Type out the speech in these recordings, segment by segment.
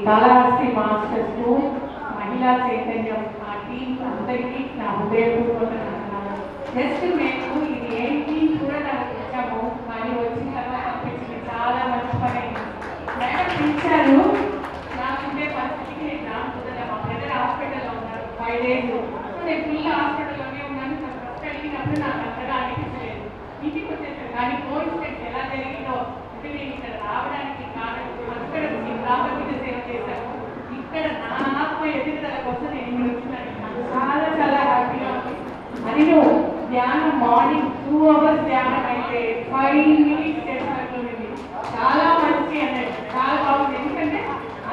Kalahasti masters మహిళా చైతన్యం ఆ టీం అందరికీ నా హృదయపూర్వక నమస్కారం. జస్ట్ మేము ఇది ఏంటి కూడా నాకు వచ్చాము, కానీ వచ్చిన తర్వాత అనిపించింది చాలా మంచి పని అయింది. మేడం పిలిచారు, నాకుండే పరిస్థితికి నేను రానుకుంటున్నా. మా బ్రదర్ హాస్పిటల్లో ఉన్నారు 5 days. నేను ఫుల్ హాస్పిటల్లోనే ఉన్నాను. నాకు ఫస్ట్ వెళ్ళినప్పుడు నాకు అంతగా అనిపించలేదు. ఇంటికి వచ్చేసాను, కానీ కోయిన్సిడెన్స్ ఎలా జరిగిందో అంటే నేను ఇక్కడ రావడానికి కారణం అక్కడ రామకృష్ణ సేవ చేశాను. ఇక్కడ నా ఆత్మ ఎదుగుదల కోసం నేను ఇక్కడ వచ్చినాను. నాకు చాలా చాలా హ్యాపీగా ఉంది. అది ధ్యానం మార్నింగ్ 2 hours ధ్యానం అయితే 5 minutes చేసినట్లుంది. చాలా మంచి అన్నట్టు చాలా బాగుంది. ఎందుకంటే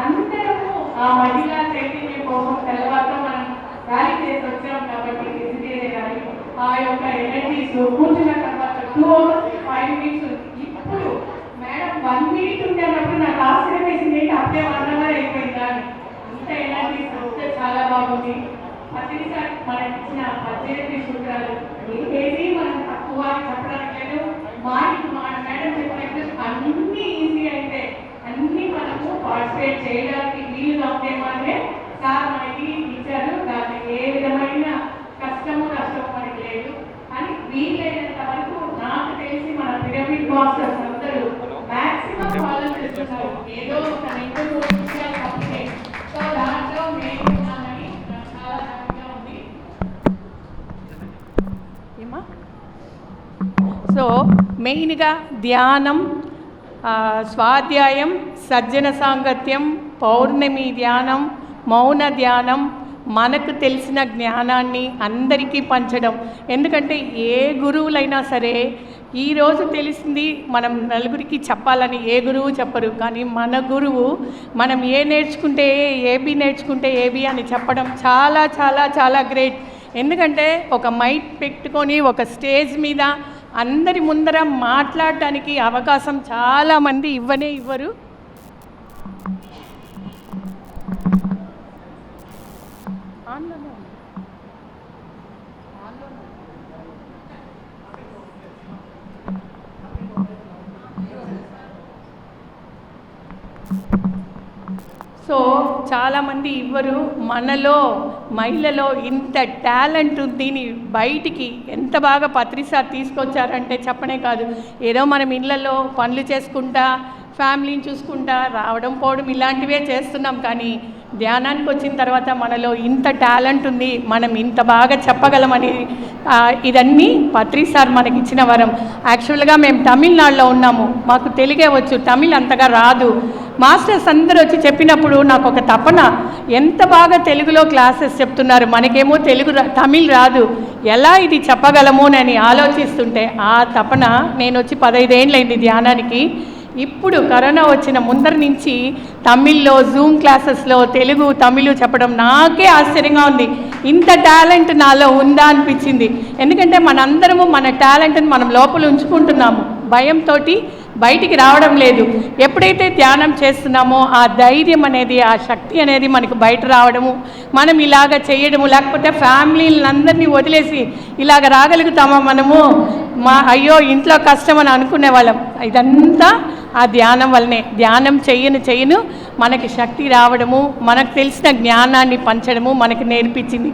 అందరము ఆ మహిళా చైతన్యం కోసం తర్వాత మనం ర్యాలీ చేసి వచ్చాం కాబట్టి వెజిటేరియన్ ఆ యొక్క ఎనర్జీస్ కూర్చున్న తర్వాత 2 hours 5 minutes. ఇప్పుడు మేడం 1 minute ఉండేటప్పుడు నాకు ఆశ్చర్యం వేసింది, అప్పుడే 1 hour అయిపోయిందా అని. అంత ఎనర్జీస్ వస్తే చాలా బాగుంది. ప్రతిసారి మనకి ఇచ్చిన 18 సూత్రాలు ఏది మనం తక్కువ చెప్పడానికి లేదు. మన మేడం చెప్పినట్టు అన్ని ఈజీ అయితే అన్ని మనము పార్టిసిపేట్ చేయడానికి వీలుగా ఉంటే మాత్రమే సార్ మనకి ఇచ్చారు. దాన్ని ఏ విధమైన కష్టము నష్టము మనకి లేదు అని వీలైనంత వరకు నాకు తెలిసి మన పిరమిడ్ మాస్టర్స్ అందరూ మ్యాక్సిమం ఫాలో చేస్తున్నారు. ఏదో ఒక 2 విషయాలు తప్పితే. సో దాంట్లో నేను ఉన్నానని నాకు చాలా హ్యాపీగా ఉంది. సో మెయిన్గా ధ్యానం, స్వాధ్యాయం, సజ్జన సాంగత్యం, పౌర్ణమి ధ్యానం, మౌన ధ్యానం, మనకు తెలిసిన జ్ఞానాన్ని అందరికీ పంచడం. ఎందుకంటే ఏ గురువులైనా సరే ఈరోజు తెలిసింది మనం నలుగురికి చెప్పాలని ఏ గురువు చెప్పరు, కానీ మన గురువు మనం ఏ నేర్చుకుంటే ఏబి నేర్చుకుంటే ఏబి అని చెప్పడం చాలా చాలా చాలా గ్రేట్. ఎందుకంటే ఒక మైక్ పెట్టుకొని ఒక స్టేజ్ మీద అందరి ముందర మాట్లాడటానికి అవకాశం చాలామంది ఇవ్వరు. సో చాలామంది ఇవ్వరు. మనలో మహిళలో ఇంత టాలెంట్ దీన్ని బయటికి ఎంత బాగా పత్రిసార్ తీసుకొచ్చారంటే చెప్పనే కాదు. ఏదో మనం ఇళ్ళల్లో పనులు చేసుకుంటా ఫ్యామిలీని చూసుకుంటా రావడం పోవడం ఇలాంటివే చేస్తున్నాం, కానీ ధ్యానానికి వచ్చిన తర్వాత మనలో ఇంత టాలెంట్ ఉంది, మనం ఇంత బాగా చెప్పగలమని ఇదన్నీ పత్రిసార్ మనకి ఇచ్చిన వరం. యాక్చువల్గా మేము తమిళనాడులో ఉన్నాము, మాకు తెలుగే వచ్చు, తమిళ్ అంతగా రాదు. మాస్టర్స్ అందరూ వచ్చి చెప్పినప్పుడు నాకు ఒక తపన, ఎంత బాగా తెలుగులో క్లాసెస్ చెప్తున్నారు, మనకేమో తమిళ్ రాదు, ఎలా ఇది చెప్పగలమోనని ఆలోచిస్తుంటే ఆ తపన నేను వచ్చి 15 ఏళ్ళైంది ధ్యానానికి. ఇప్పుడు కరోనా వచ్చిన ముందర నుంచి తమిళ్లో జూమ్ క్లాసెస్లో తెలుగు తమిళ్ చెప్పడం నాకే ఆశ్చర్యంగా ఉంది. ఇంత టాలెంట్ నాలో ఉందా అనిపించింది. ఎందుకంటే మనందరము మన టాలెంట్ని మనం లోపల ఉంచుకుంటున్నాము, భయంతో బయటికి రావడం లేదు. ఎప్పుడైతే ధ్యానం చేస్తున్నామో ఆ ధైర్యం అనేది, ఆ శక్తి అనేది మనకు బయట రావడము, మనం ఇలాగ చేయడము, లేకపోతే ఫ్యామిలీలందరినీ వదిలేసి ఇలాగ రాగలుగుతామా మనము, అయ్యో ఇంట్లో కష్టం అని అనుకునే వాళ్ళం. ఇదంతా ఆ ధ్యానం వల్లనే. ధ్యానం చెయ్యను మనకి శక్తి రావడము, మనకు తెలిసిన జ్ఞానాన్ని పంచడము మనకి నేర్పించింది.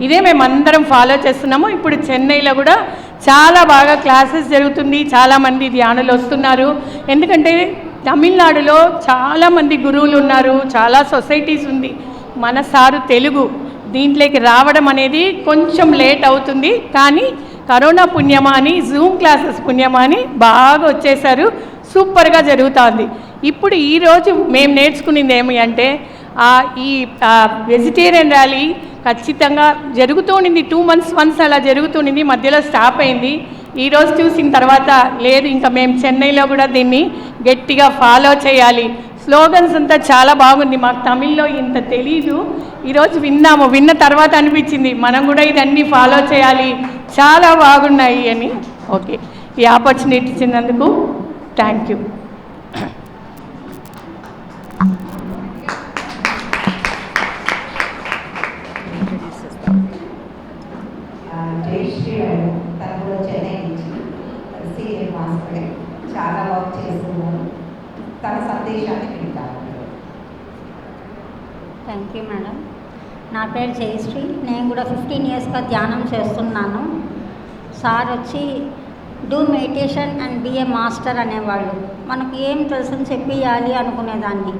ఇదే మేమందరం ఫాలో చేస్తున్నాము. ఇప్పుడు చెన్నైలో కూడా చాలా బాగా క్లాసెస్ జరుగుతుంది, చాలామంది ధ్యానులు వస్తున్నారు. ఎందుకంటే తమిళనాడులో చాలామంది గురువులు ఉన్నారు, చాలా సొసైటీస్ ఉంది. మన సారు తెలుగు దీంట్లోకి రావడం అనేది కొంచెం లేట్ అవుతుంది, కానీ కరోనా పుణ్యమా అని జూమ్ క్లాసెస్ పుణ్యమా అని బాగా వచ్చేసారు, సూపర్గా జరుగుతుంది. ఇప్పుడు ఈరోజు మేము నేర్చుకునేది ఏమి అంటే ఈ వెజిటేరియన్ ర్యాలీ ఖచ్చితంగా జరుగుతూనింది, 2 months once అలా జరుగుతూనింది, మధ్యలో స్టాప్ అయింది. ఈరోజు చూసిన తర్వాత లేదు, ఇంకా మేము చెన్నైలో కూడా దీన్ని గట్టిగా ఫాలో చేయాలి. స్లోగన్స్ అంతా చాలా బాగుంది, మాకు తమిళ్లో ఇంత తెలీదు, ఈరోజు విన్న తర్వాత అనిపించింది మనం కూడా ఇదన్నీ ఫాలో చేయాలి, చాలా బాగున్నాయి అని. ఓకే, ఈ ఆపర్చునిటీ ఇచ్చినందుకు థ్యాంక్ యూ. చాలా వర్క్ చేస్తున్నాను, తన సందేశాన్ని వింటాను. Thank you madam. నా పేరు జయశ్రీ. నేను కూడా 15 ఇయర్స్గా ధ్యానం చేస్తున్నాను. సార్ వచ్చి do meditation and be a master అనేవాళ్ళు. మనకు ఏం తెలుసని చెప్పియాలి అనుకునేదాన్ని.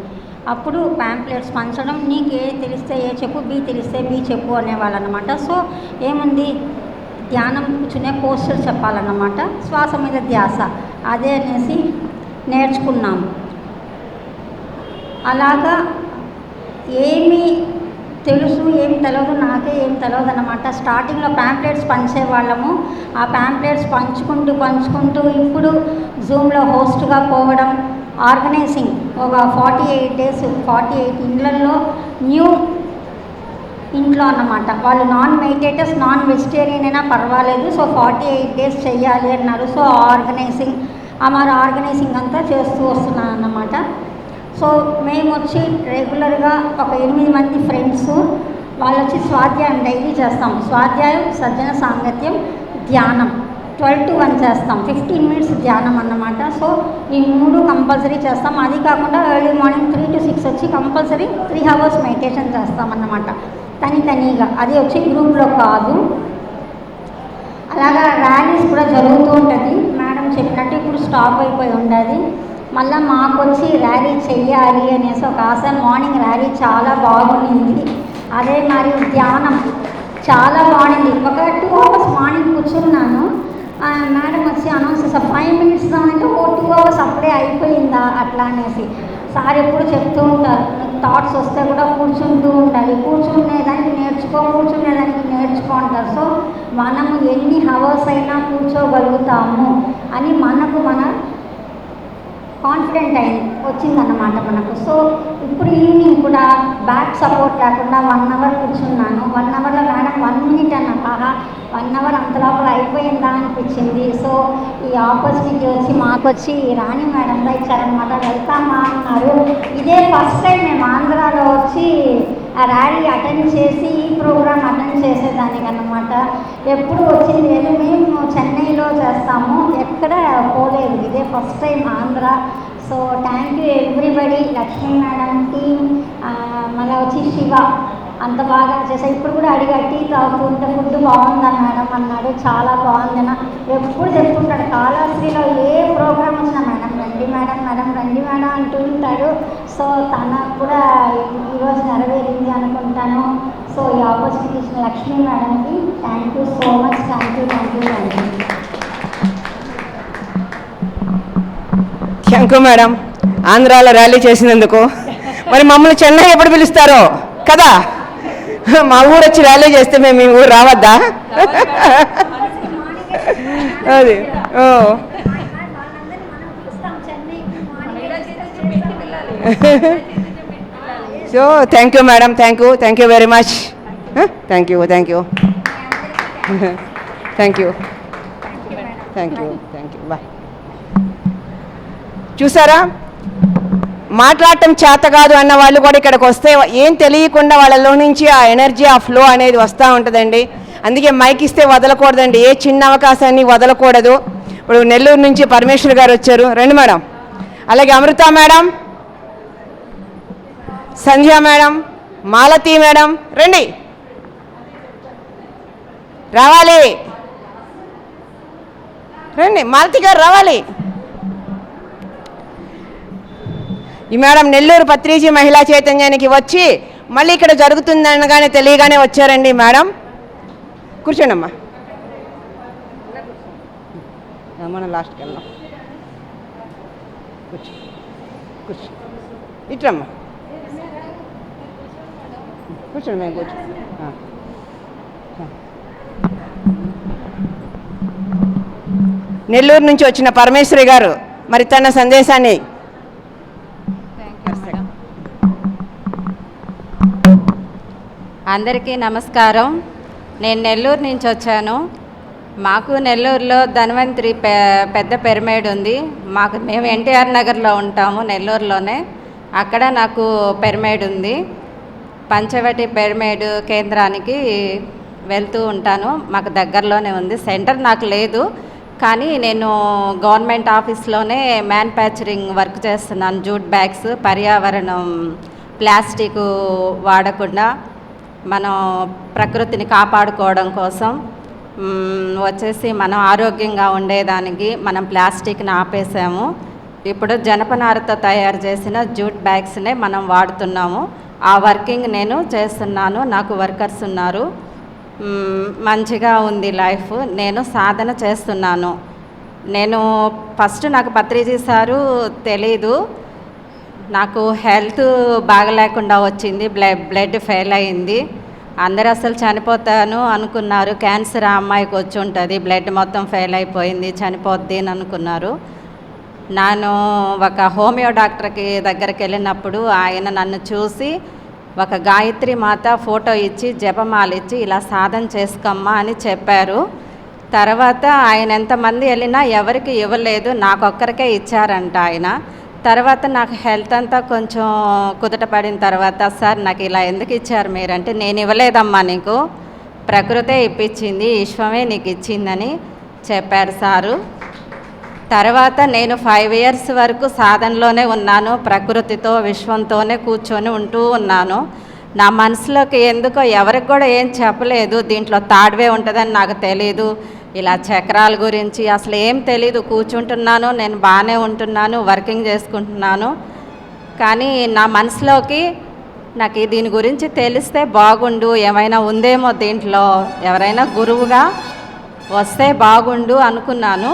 అప్పుడు ప్యాంప్లెట్స్ పంచడం, నీకు ఏ తెలిస్తే ఏ చెప్పు, బీ తెలిస్తే బీ చెప్పు అనేవాళ్ళు అనమాట. సో ఏముంది, ధ్యానం కూర్చునే పోస్టర్ చెప్పాలన్నమాట, శ్వాస మీద ధ్యాస, అదే అనేసి నేర్చుకున్నాము. అలాగా ఏమి తెలుసు ఏం తెలియదు, నాకే ఏం తెలియదు అన్నమాట. స్టార్టింగ్లో ప్యాంప్లెట్స్ పంచేవాళ్ళము. ఆ ప్యాంప్లెట్స్ పంచుకుంటూ ఇప్పుడు జూమ్లో హోస్ట్గా పోవడం, ఆర్గనైజింగ్ ఒక 48 days 48 ఇళ్ళల్లో న్యూ ఇంట్లో అన్నమాట. వాళ్ళు నాన్ మెడిటేటర్స్, నాన్ వెజిటేరియన్ అయినా పర్వాలేదు, సో 48 days చెయ్యాలి అన్నారు. సో ఆర్గనైజింగ్ అంతా చేస్తూ వస్తున్నాను అన్నమాట. సో మేము వచ్చి రెగ్యులర్గా ఒక 8 మంది ఫ్రెండ్స్, వాళ్ళు వచ్చి స్వాధ్యాయం డైలీ చేస్తాం. స్వాధ్యాయం, సజ్జన సాంగత్యం, ధ్యానం 12 to 1 చేస్తాం. 15 minutes ధ్యానం అన్నమాట. సో ఈ 3 కంపల్సరీ చేస్తాం. అది కాకుండా ఎర్లీ మార్నింగ్ 3 to 6 వచ్చి కంపల్సరీ 3 hours మెడిటేషన్ చేస్తామన్నమాట, తనిగా. అది వచ్చి గ్రూప్లో కాదు. అలాగా ర్యాలీస్ కూడా జరుగుతూ ఉంటుంది. మేడం చెప్పినట్టు ఇప్పుడు స్టాప్ అయిపోయి ఉండదు. మళ్ళీ మాకు వచ్చి ర్యాలీ చెయ్యాలి అనేసి ఒక ఆశ. మార్నింగ్ ర్యాలీ చాలా బాగుండింది. అదే మరి ధ్యానం చాలా బాగుండింది. ఒక 2 hours మార్నింగ్ కూర్చున్నాను. మేడం వచ్చి అనౌన్స్ చేస్తారు 5 minutes అంటే 2 hours అప్పుడే అయిపోయిందా అట్లా అనేసి. సార్ ఎప్పుడు చెప్తూ ఉంటారు, థాట్స్ వస్తే కూడా కూర్చుంటూ ఉండాలి, కూర్చునేదానికి నేర్చుకో అంటారు. సో మనము ఎన్ని హవర్స్ అయినా కూర్చోగలుగుతాము అని మనకు మన కాన్ఫిడెంట్ వచ్చిందన్నమాట మనకు. సో ఇప్పుడు ఈవినింగ్ కూడా బ్యాక్ సపోర్ట్ లేకుండా 1 hour కూర్చున్నాను. 1 hourలో మేడం 1 minute అన్న 1 hour అంత లోపల అయిపోయిందా అనిపించింది. సో ఈ ఆపర్చునిటీ వచ్చి మాకొచ్చి రాణి మేడం ఇచ్చారనమాట. వెళ్తామా అన్నారు. ఇదే ఫస్ట్ టైం మేము ఆంధ్రాలో వచ్చి ఆ ర్యాలీ అటెండ్ చేసి ఈ ప్రోగ్రామ్ అటెండ్ చేసేదానికి అన్నమాట. ఎప్పుడు వచ్చింది లేదు, మేము చెన్నైలో చేస్తాము, ఎక్కడ పోలేదు, ఇదే first time Andhra. So thank you everybody, Lakshmi madam team, మళ్ళీ వచ్చి శివ అంత బాగా చేశారు. ఇప్పుడు కూడా అడిగా టీ తాగుతుంటే ఫుడ్ బాగుందా మేడం అన్నాడు. చాలా బాగుందన్న ఎప్పుడు చెప్తుంటాడు. కాళహస్తిలో ఏ ప్రోగ్రామ్ వచ్చినా మేడం రండి మేడం అంటూ ఉంటాడు. సో తనకు కూడా ఈరోజు నెరవేరింది అనుకుంటాను. సో ఈ ఆపర్చునిటీ ఇచ్చిన లక్ష్మీ మేడంకి thank you so much. Thank you. Thank you madam, ఆంధ్రాలో ర్యాలీ చేసినందుకు. మరి మమ్మల్ని చెన్నై ఎప్పుడు పిలుస్తారో కదా, మా ఊరు వచ్చి ర్యాలీ చేస్తే మేము మీ ఊరు రావద్దా? అది so thank you madam, thank you very much. Thank you bye. చూసారా, మాట్లాడటం చేత కాదు అన్న వాళ్ళు కూడా ఇక్కడికి వస్తే ఏం తెలియకుండా వాళ్ళలో నుంచి ఆ ఎనర్జీ, ఆ ఫ్లో అనేది వస్తూ ఉంటుందండి. అందుకే మైక్ ఇస్తే వదలకూడదండి, ఏ చిన్న అవకాశాన్ని వదలకూడదు. ఇప్పుడు నెల్లూరు నుంచి పరమేశ్వర్ గారు వచ్చారు, రండి మేడం. అలాగే అమృత మేడం, సంధ్య మేడం, మాలతి మేడం, రండి, రావాలి, రండి, మాలతి గారు రావాలి. ఈ మేడం నెల్లూరు పత్రిజీ మహిళా చైతన్యానికి వచ్చి మళ్ళీ ఇక్కడ జరుగుతుందనగానే తెలియగానే వచ్చారండి. మేడం కూర్చోండి అమ్మా, మనం లాస్ట్కి వెళ్దాం. కూర్చో ఇట్రమ్మా, కూర్చోండి, మేము కూర్చో. నెల్లూరు నుంచి వచ్చిన పరమేశ్వరి గారు మరి తన సందేశాన్ని. అందరికీ నమస్కారం. నేను నెల్లూరు నుంచి వచ్చాను. మాకు నెల్లూరులో ధన్వంతరి పెద్ద పిరమిడ్ ఉంది. మేము ఎన్టీఆర్ నగర్లో ఉంటాము, నెల్లూరులోనే. అక్కడ నాకు పిరమిడ్ ఉంది. పంచవటి పిరమిడ్ కేంద్రానికి వెళ్తూ ఉంటాను. మాకు దగ్గరలోనే ఉంది. సెంటర్ నాకు లేదు, కానీ నేను గవర్నమెంట్ ఆఫీస్లోనే మ్యానుఫ్యాక్చరింగ్ వర్క్ చేస్తున్నాను. జూట్ బ్యాగ్స్, పర్యావరణం ప్లాస్టిక్ వాడకుండా మనం ప్రకృతిని కాపాడుకోవడం కోసం వచ్చేసి మనం ఆరోగ్యంగా ఉండేదానికి మనం ప్లాస్టిక్ని ఆపేసాము. ఇప్పుడు జనపనారతో తయారు చేసిన జూట్ బ్యాగ్స్నే మనం వాడుతున్నాము. ఆ వర్కింగ్ నేను చేస్తున్నాను, నాకు వర్కర్స్ ఉన్నారు. మంచిగా ఉంది లైఫ్. నేను సాధన చేస్తున్నాను. నేను ఫస్ట్ నాకు పత్రిజీ సారు తెలీదు. నాకు హెల్త్ బాగలేకుండా వచ్చింది, బ్లడ్ ఫెయిల్ అయింది. అందరూ అసలు చనిపోతాను అనుకున్నారు. క్యాన్సర్ ఆ అమ్మాయికి వచ్చి ఉంటుంది, బ్లడ్ మొత్తం ఫెయిల్ అయిపోయింది, చనిపోద్ది అని అనుకున్నారు. నేను ఒక హోమియో డాక్టర్కి దగ్గరికి వెళ్ళినప్పుడు ఆయన నన్ను చూసి ఒక గాయత్రి మాత ఫోటో ఇచ్చి జపమాల ఇచ్చి ఇలా సాధన చేసుకోమ్మా అని చెప్పారు. తర్వాత ఆయన ఎంతమంది వెళ్ళినా ఎవరికి ఇవ్వలేదు, నాకొక్కరికే ఇచ్చారంట ఆయన. తర్వాత నాకు హెల్త్ అంతా కొంచెం కుదుట పడిన తర్వాత, సార్ నాకు ఇలా ఎందుకు ఇచ్చారు మీరంటే, నేను ఇవ్వలేదమ్మా, నీకు ప్రకృతే ఇప్పించింది, విశ్వమే నీకు ఇచ్చిందని చెప్పారు సారు. తర్వాత నేను 5 years వరకు సాధనలోనే ఉన్నాను. ప్రకృతితో విశ్వంతోనే కూర్చొని ఉంటూ ఉన్నాను. నా మనసులోకి ఎందుకో ఎవరికి కూడా ఏం చెప్పలేదు. దీంట్లో తాడ్వే ఉంటుందని నాకు తెలీదు, ఇలా చక్రాల గురించి అసలు ఏం తెలీదు. కూర్చుంటున్నాను, నేను బాగానే ఉంటున్నాను, వర్కింగ్ చేసుకుంటున్నాను. కానీ నా మనసులోకి నాకు దీని గురించి తెలిస్తే బాగుండు, ఏమైనా ఉందేమో దీంట్లో, ఎవరైనా గురువుగా వస్తే బాగుండు అనుకున్నాను.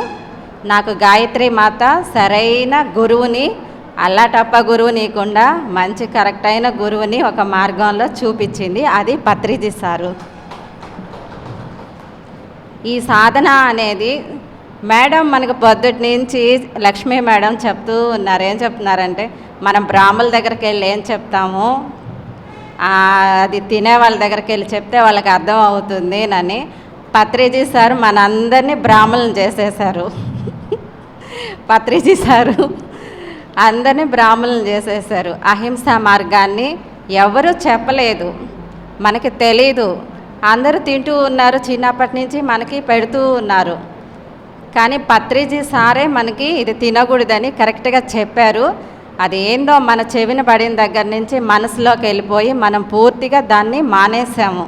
నాకు గాయత్రి మాత సరైన గురువుని, అల్లాటప్ప గురువు నీకుండా మంచి కరెక్ట్ అయిన గురువుని ఒక మార్గంలో చూపించింది. అది పత్రిజీ సారు. ఈ సాధన అనేది మేడం మనకు పొద్దుటి నుంచి లక్ష్మీ మేడం చెప్తూ ఉన్నారు. ఏం చెప్తున్నారంటే, మనం బ్రాహ్మణుల దగ్గరికి వెళ్ళి ఏం చెప్తాము, అది తినే వాళ్ళ దగ్గరికి వెళ్ళి చెప్తే వాళ్ళకి అర్థం అవుతుంది అని. పత్రిజీ సారు మనందరినీ బ్రాహ్మణులను చేసేశారు. పత్రిజీ సారు అందరినీ బ్రాహ్మణులను చేసేశారు. అహింసా మార్గాన్ని ఎవరు చెప్పలేదు, మనకి తెలీదు. అందరూ తింటూ ఉన్నారు, చిన్నప్పటి నుంచి మనకి పెడుతూ ఉన్నారు. కానీ పత్రిజీ సారే మనకి ఇది తినకూడదని కరెక్ట్గా చెప్పారు. అది ఏందో మన చెవిన పడిన దగ్గర నుంచి మనసులోకి వెళ్ళిపోయి మనం పూర్తిగా దాన్ని మానేసాము.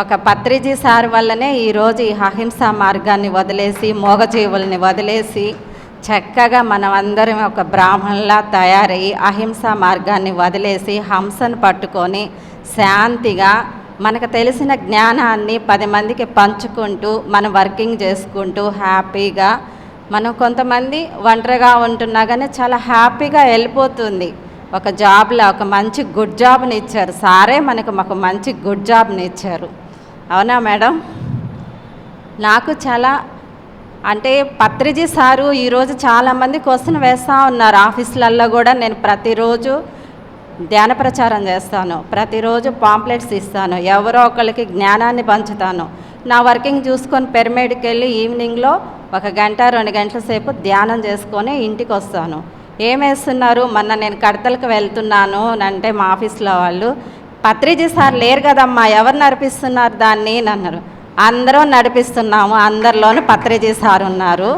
ఒక పత్రిజీ సార్ వల్లనే ఈరోజు ఈ అహింసా మార్గాన్ని వదిలేసి, మూగజీవుల్ని వదిలేసి, చక్కగా మనం అందరం ఒక బ్రాహ్మణులా తయారయ్యి అహింసా మార్గాన్ని వదిలేసి హంసను పట్టుకొని శాంతిగా మనకు తెలిసిన జ్ఞానాన్ని 10 మందికి పంచుకుంటూ మనం వర్కింగ్ చేసుకుంటూ హ్యాపీగా, మనం కొంతమంది ఒంటరిగా ఉంటున్నా కానీ చాలా హ్యాపీగా వెళ్ళిపోతుంది. ఒక జాబ్లో ఒక మంచి గుడ్ జాబ్ని ఇచ్చారు సారే, మాకు మంచి గుడ్ జాబ్ని ఇచ్చారు. అవునా మేడం? నాకు చాలా అంటే పత్రిజీ సారు ఈరోజు చాలామంది క్వశ్చన్ వేస్తూ ఉన్నారు. ఆఫీసులలో కూడా నేను ప్రతిరోజు ధ్యాన ప్రచారం చేస్తాను, ప్రతిరోజు పాంప్లెట్స్ ఇస్తాను, ఎవరో ఒకరికి జ్ఞానాన్ని పంచుతాను. నా వర్కింగ్ చూసుకొని పిరమిడ్కి వెళ్ళి ఈవినింగ్లో 1 గంట 2 గంటల సేపు ధ్యానం చేసుకొని ఇంటికి వస్తాను. ఏమేస్తున్నారు, మొన్న నేను కడతలకు వెళ్తున్నాను అంటే మా ఆఫీస్లో వాళ్ళు, పత్రిజీ సార్ లేరు కదమ్మా, ఎవరు నడిపిస్తున్నారు దాన్ని అని అన్నారు. అందరూ నడిపిస్తున్నాము, అందరిలోనూ పత్రిజీ సార్ ఉన్నారు.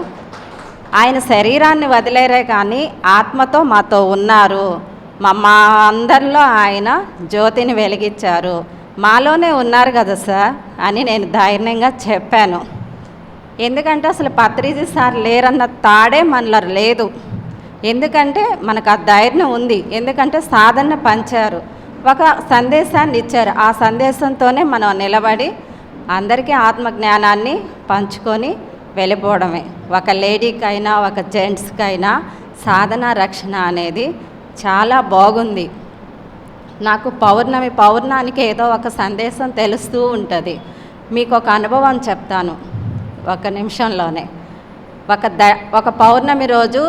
ఆయన శరీరాన్ని వదిలేరే కానీ ఆత్మతో మాతో ఉన్నారు. మా అందరిలో ఆయన జ్యోతిని వెలిగించారు. మాలోనే ఉన్నారు కదా సార్ అని నేను ధైర్యంగా చెప్పాను. ఎందుకంటే అసలు పత్రిజీ సార్ లేరన్న తాడే మనలో లేదు. ఎందుకంటే మనకు ఆ ధైర్యం ఉంది, ఎందుకంటే సాధన పంచారు, ఒక సందేశాన్ని ఇచ్చారు. ఆ సందేశంతోనే మనం నిలబడి అందరికీ ఆత్మజ్ఞానాన్ని పంచుకొని వెళ్ళిపోవడమే. ఒక లేడీకైనా ఒక జెంట్స్కైనా సాధన రక్షణ అనేది చాలా బాగుంది. నాకు పౌర్ణానికి ఏదో ఒక సందేశం తెలుస్తూ ఉంటుంది. మీకు ఒక అనుభవం చెప్తాను 1 నిమిషంలోనే. ఒక పౌర్ణమి రోజు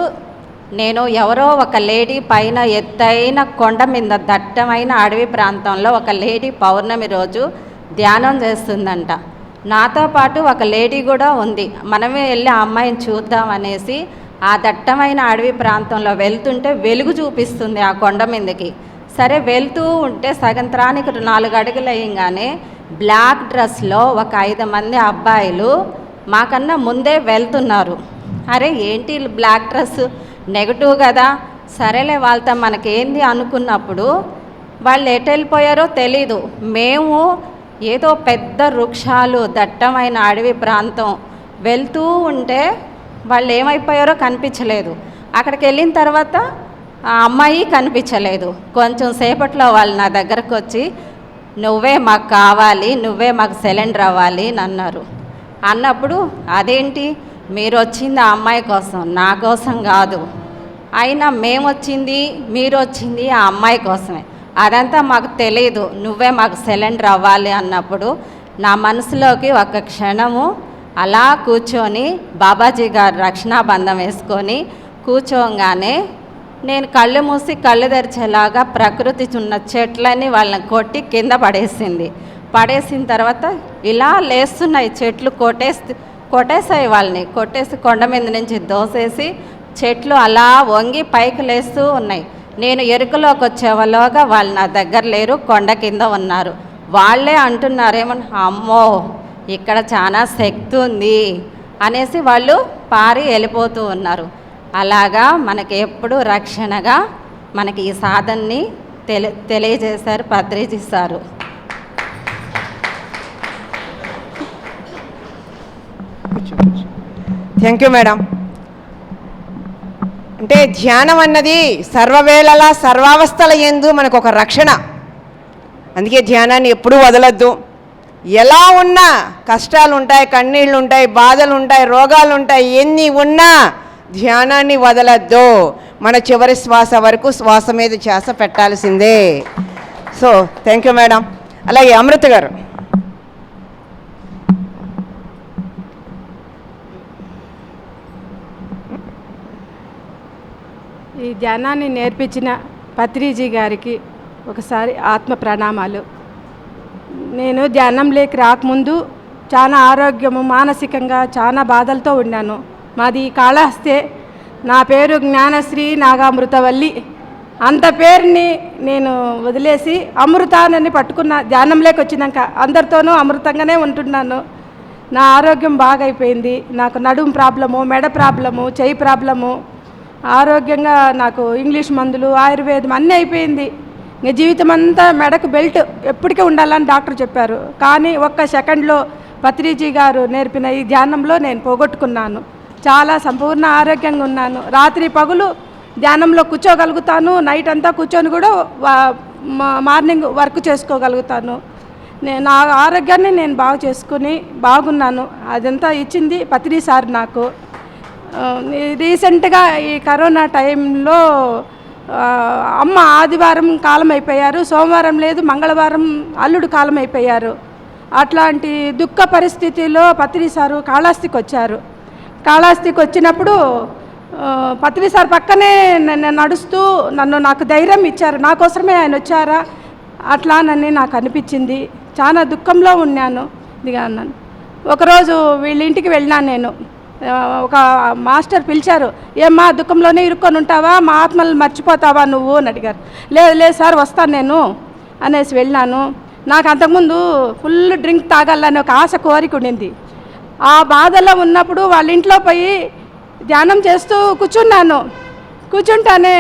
నేను ఎవరో ఒక లేడీ పైన ఎత్తైన కొండ మీద దట్టమైన అడవి ప్రాంతంలో ఒక లేడీ పౌర్ణమి రోజు ధ్యానం చేస్తుందంట. నాతో పాటు ఒక లేడీ కూడా ఉంది. మనమే వెళ్ళి ఆ అమ్మాయిని చూద్దాం అనేసి ఆ దట్టమైన అడవి ప్రాంతంలో వెళ్తుంటే వెలుగు చూపిస్తుంది ఆ కొండ మీదకి. సరే వెళ్తూ ఉంటే సగంత్రానికి 4 అడుగులు అయ్యంగానే బ్లాక్ డ్రెస్లో ఒక 5 మంది అబ్బాయిలు మాకన్నా ముందే వెళ్తున్నారు. అరే ఏంటి బ్లాక్ డ్రెస్ నెగటివ్ కదా, సరేలే వాళ్ళతో మనకేంది అనుకున్నప్పుడు వాళ్ళు ఎటు వెళ్ళిపోయారో తెలీదు. మేము ఏదో పెద్ద వృక్షాలు దట్టమైన అడవి ప్రాంతం వెళ్తూ ఉంటే వాళ్ళు ఏమైపోయారో కనిపించలేదు. అక్కడికి వెళ్ళిన తర్వాత ఆ అమ్మాయి కనిపించలేదు. కొంచెం సేపట్లో వాళ్ళు నా దగ్గరకు వచ్చి నువ్వే మాకు కావాలి, నువ్వే మాకు సిలిండర్ అవ్వాలి అని అన్నారు. అన్నప్పుడు అదేంటి మీరు వచ్చింది ఆ అమ్మాయి కోసం, నా కోసం కాదు, అయినా మేము వచ్చింది మీరు వచ్చింది ఆ అమ్మాయి కోసమే, అదంతా మాకు తెలియదు, నువ్వే మాకు సిలిండర్ అవ్వాలి అన్నప్పుడు నా మనసులోకి ఒక క్షణము అలా కూర్చొని బాబాజీ గారు రక్షణాబంధం వేసుకొని కూర్చోగానే నేను కళ్ళు మూసి కళ్ళు తెరిచేలాగా ప్రకృతి ఉన్న చెట్లని వాళ్ళని కొట్టి కింద పడేసిన తర్వాత ఇలా లేస్తున్నాయి చెట్లు, కొట్టేసాయి వాళ్ళని, కొట్టేసి కొండ మీద నుంచి దోసేసి చెట్లు అలా వంగి పైకి లేస్తూ ఉన్నాయి. నేను ఎరుకలోకి వచ్చేవాళ్ళగా వాళ్ళు నా దగ్గర లేరు, కొండ కింద ఉన్నారు. వాళ్ళే అంటున్నారేమో అమ్మో ఇక్కడ చాలా శక్తి ఉంది అనేసి వాళ్ళు పారి వెళ్ళిపోతూ ఉన్నారు. అలాగా మనకి ఎప్పుడు రక్షణగా మనకి ఈ సాధనని తెలియజేశారు Patriji sir. Thank you madam. అంటే ధ్యానం అన్నది సర్వవేళలా సర్వావస్థల యందు మనకు ఒక రక్షణ. అందుకే ధ్యానాన్ని ఎప్పుడూ వదలొద్దు. ఎలా ఉన్నా కష్టాలు ఉంటాయి, కన్నీళ్ళు ఉంటాయి, బాధలు ఉంటాయి, రోగాలు ఉంటాయి, ఎన్ని ఉన్నా ధ్యానాన్ని వదలొద్దు. మన చివరి శ్వాస వరకు శ్వాస మీద ధ్యాస పెట్టాల్సిందే. So thank you madam. అలాగే అమృత గారు. ఈ ధ్యానాన్ని నేర్పించిన పత్రిజీ గారికి ఒకసారి ఆత్మ ప్రణామాలు. నేను ధ్యానంలోకి రాకముందు చాలా ఆరోగ్యము, మానసికంగా చాలా బాధలతో ఉన్నాను. మాది కాళహస్తే. నా పేరు జ్ఞానశ్రీ నాగామృతవల్లి. అంత పేరుని నేను వదిలేసి అమృతానని పట్టుకున్న. ధ్యానంలోకి వచ్చినాక అందరితోనూ అమృతంగానే ఉంటున్నాను. నా ఆరోగ్యం బాగా అయిపోయింది. నాకు నడుము ప్రాబ్లము, మెడ ప్రాబ్లము, చెయ్యి ప్రాబ్లము, ఆరోగ్యంగా నాకు ఇంగ్లీష్ మందులు, ఆయుర్వేదం అన్నీ అయిపోయింది. ఇంక జీవితం అంతా మెడకు బెల్ట్ ఎప్పటికీ ఉండాలని డాక్టర్ చెప్పారు. కానీ ఒక్క సెకండ్లో పత్రిజీ గారు నేర్పిన ఈ ధ్యానంలో నేను పోగొట్టుకున్నాను. చాలా సంపూర్ణ ఆరోగ్యంగా ఉన్నాను. రాత్రి పగులు ధ్యానంలో కూర్చోగలుగుతాను. నైట్ అంతా కూర్చొని కూడా మార్నింగ్ వర్క్ చేసుకోగలుగుతాను. నా ఆరోగ్యాన్ని నేను బాగు చేసుకుని బాగున్నాను. అదంతా ఇచ్చింది పత్రి సార్ నాకు. రీసెంట్గా ఈ కరోనా టైంలో అమ్మ ఆదివారం కాలం అయిపోయారు, సోమవారం లేదు, మంగళవారం అల్లుడు కాలం అయిపోయారు. అట్లాంటి దుఃఖ పరిస్థితిలో పత్రి సారు కాళహస్తికి వచ్చారు. కాళహస్తికి వచ్చినప్పుడు పత్రి సార్ పక్కనే నడుస్తూ నాకు ధైర్యం ఇచ్చారు. నా కోసమే ఆయన వచ్చారా అట్లానని నాకు అనిపించింది. చాలా దుఃఖంలో ఉన్నాను, ఇదిగా అన్నాను. ఒకరోజు వీళ్ళ ఇంటికి వెళ్ళినాను నేను. ఒక మాస్టర్ పిలిచారు, ఏమ్మా దుఃఖంలోనే ఇరుక్కొని ఉంటావా, మా ఆత్మలు మర్చిపోతావా నువ్వు అని అడిగారు. లేదు సార్ వస్తాను నేను అనేసి వెళ్ళినాను. నాకు అంతకుముందు ఫుల్ డ్రింక్ తాగాలని ఒక ఆశ, కోరిక ఉండింది. ఆ బాధలో ఉన్నప్పుడు వాళ్ళ ఇంట్లో పోయి ధ్యానం చేస్తూ కూర్చుంటానే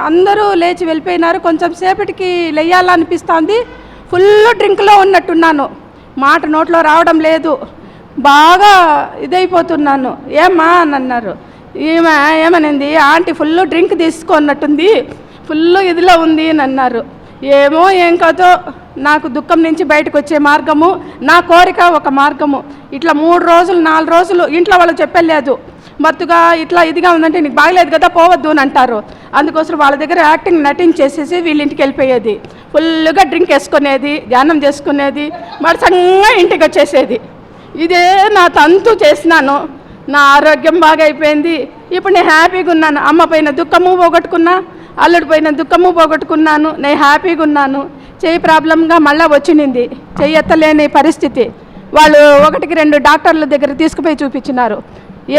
అందరూ లేచి వెళ్ళిపోయినారు. కొంచెం సేపటికి లేయాలనిపిస్తుంది. ఫుల్ డ్రింక్లో ఉన్నట్టున్నాను, మాట నోట్లో రావడం లేదు, బాగా ఇదైపోతున్నాను. ఏమ్మా అని అన్నారు. ఏమనింది, ఆంటీ ఫుల్ డ్రింక్ తీసుకున్నట్టుంది, ఫుల్ ఇదిలో ఉంది అని అన్నారు. ఏమో ఏం కాదో, నాకు దుఃఖం నుంచి బయటకు వచ్చే మార్గము, నా కోరిక ఒక మార్గము. ఇట్లా 3 రోజులు 4 రోజులు ఇంట్లో వాళ్ళు చెప్పలేదు. మత్తుగా ఇట్లా ఇదిగా ఉందంటే నీకు బాగలేదు కదా పోవద్దు అని అంటారు. అందుకోసం వాళ్ళ దగ్గర యాక్టింగ్ నటించేసేసి వీళ్ళ ఇంటికి వెళ్ళిపోయేది. ఫుల్గా డ్రింక్ వేసుకునేది, ధ్యానం చేసుకునేది, మరసంగా ఇంటికి వచ్చేసేది. ఇదే నా తంతు చేసినాను. నా ఆరోగ్యం బాగా అయిపోయింది. ఇప్పుడు నేను హ్యాపీగా ఉన్నాను. అమ్మ పైన దుఃఖము పోగొట్టుకున్నా, అల్లుడి పైన దుఃఖము పోగొట్టుకున్నాను. నేను హ్యాపీగా ఉన్నాను. చెయ్యి ప్రాబ్లంగా మళ్ళీ వచ్చింది, చెయ్యి ఎత్తలేని పరిస్థితి. వాళ్ళు 1-2 డాక్టర్ల దగ్గర తీసుకుపోయి చూపించినారు.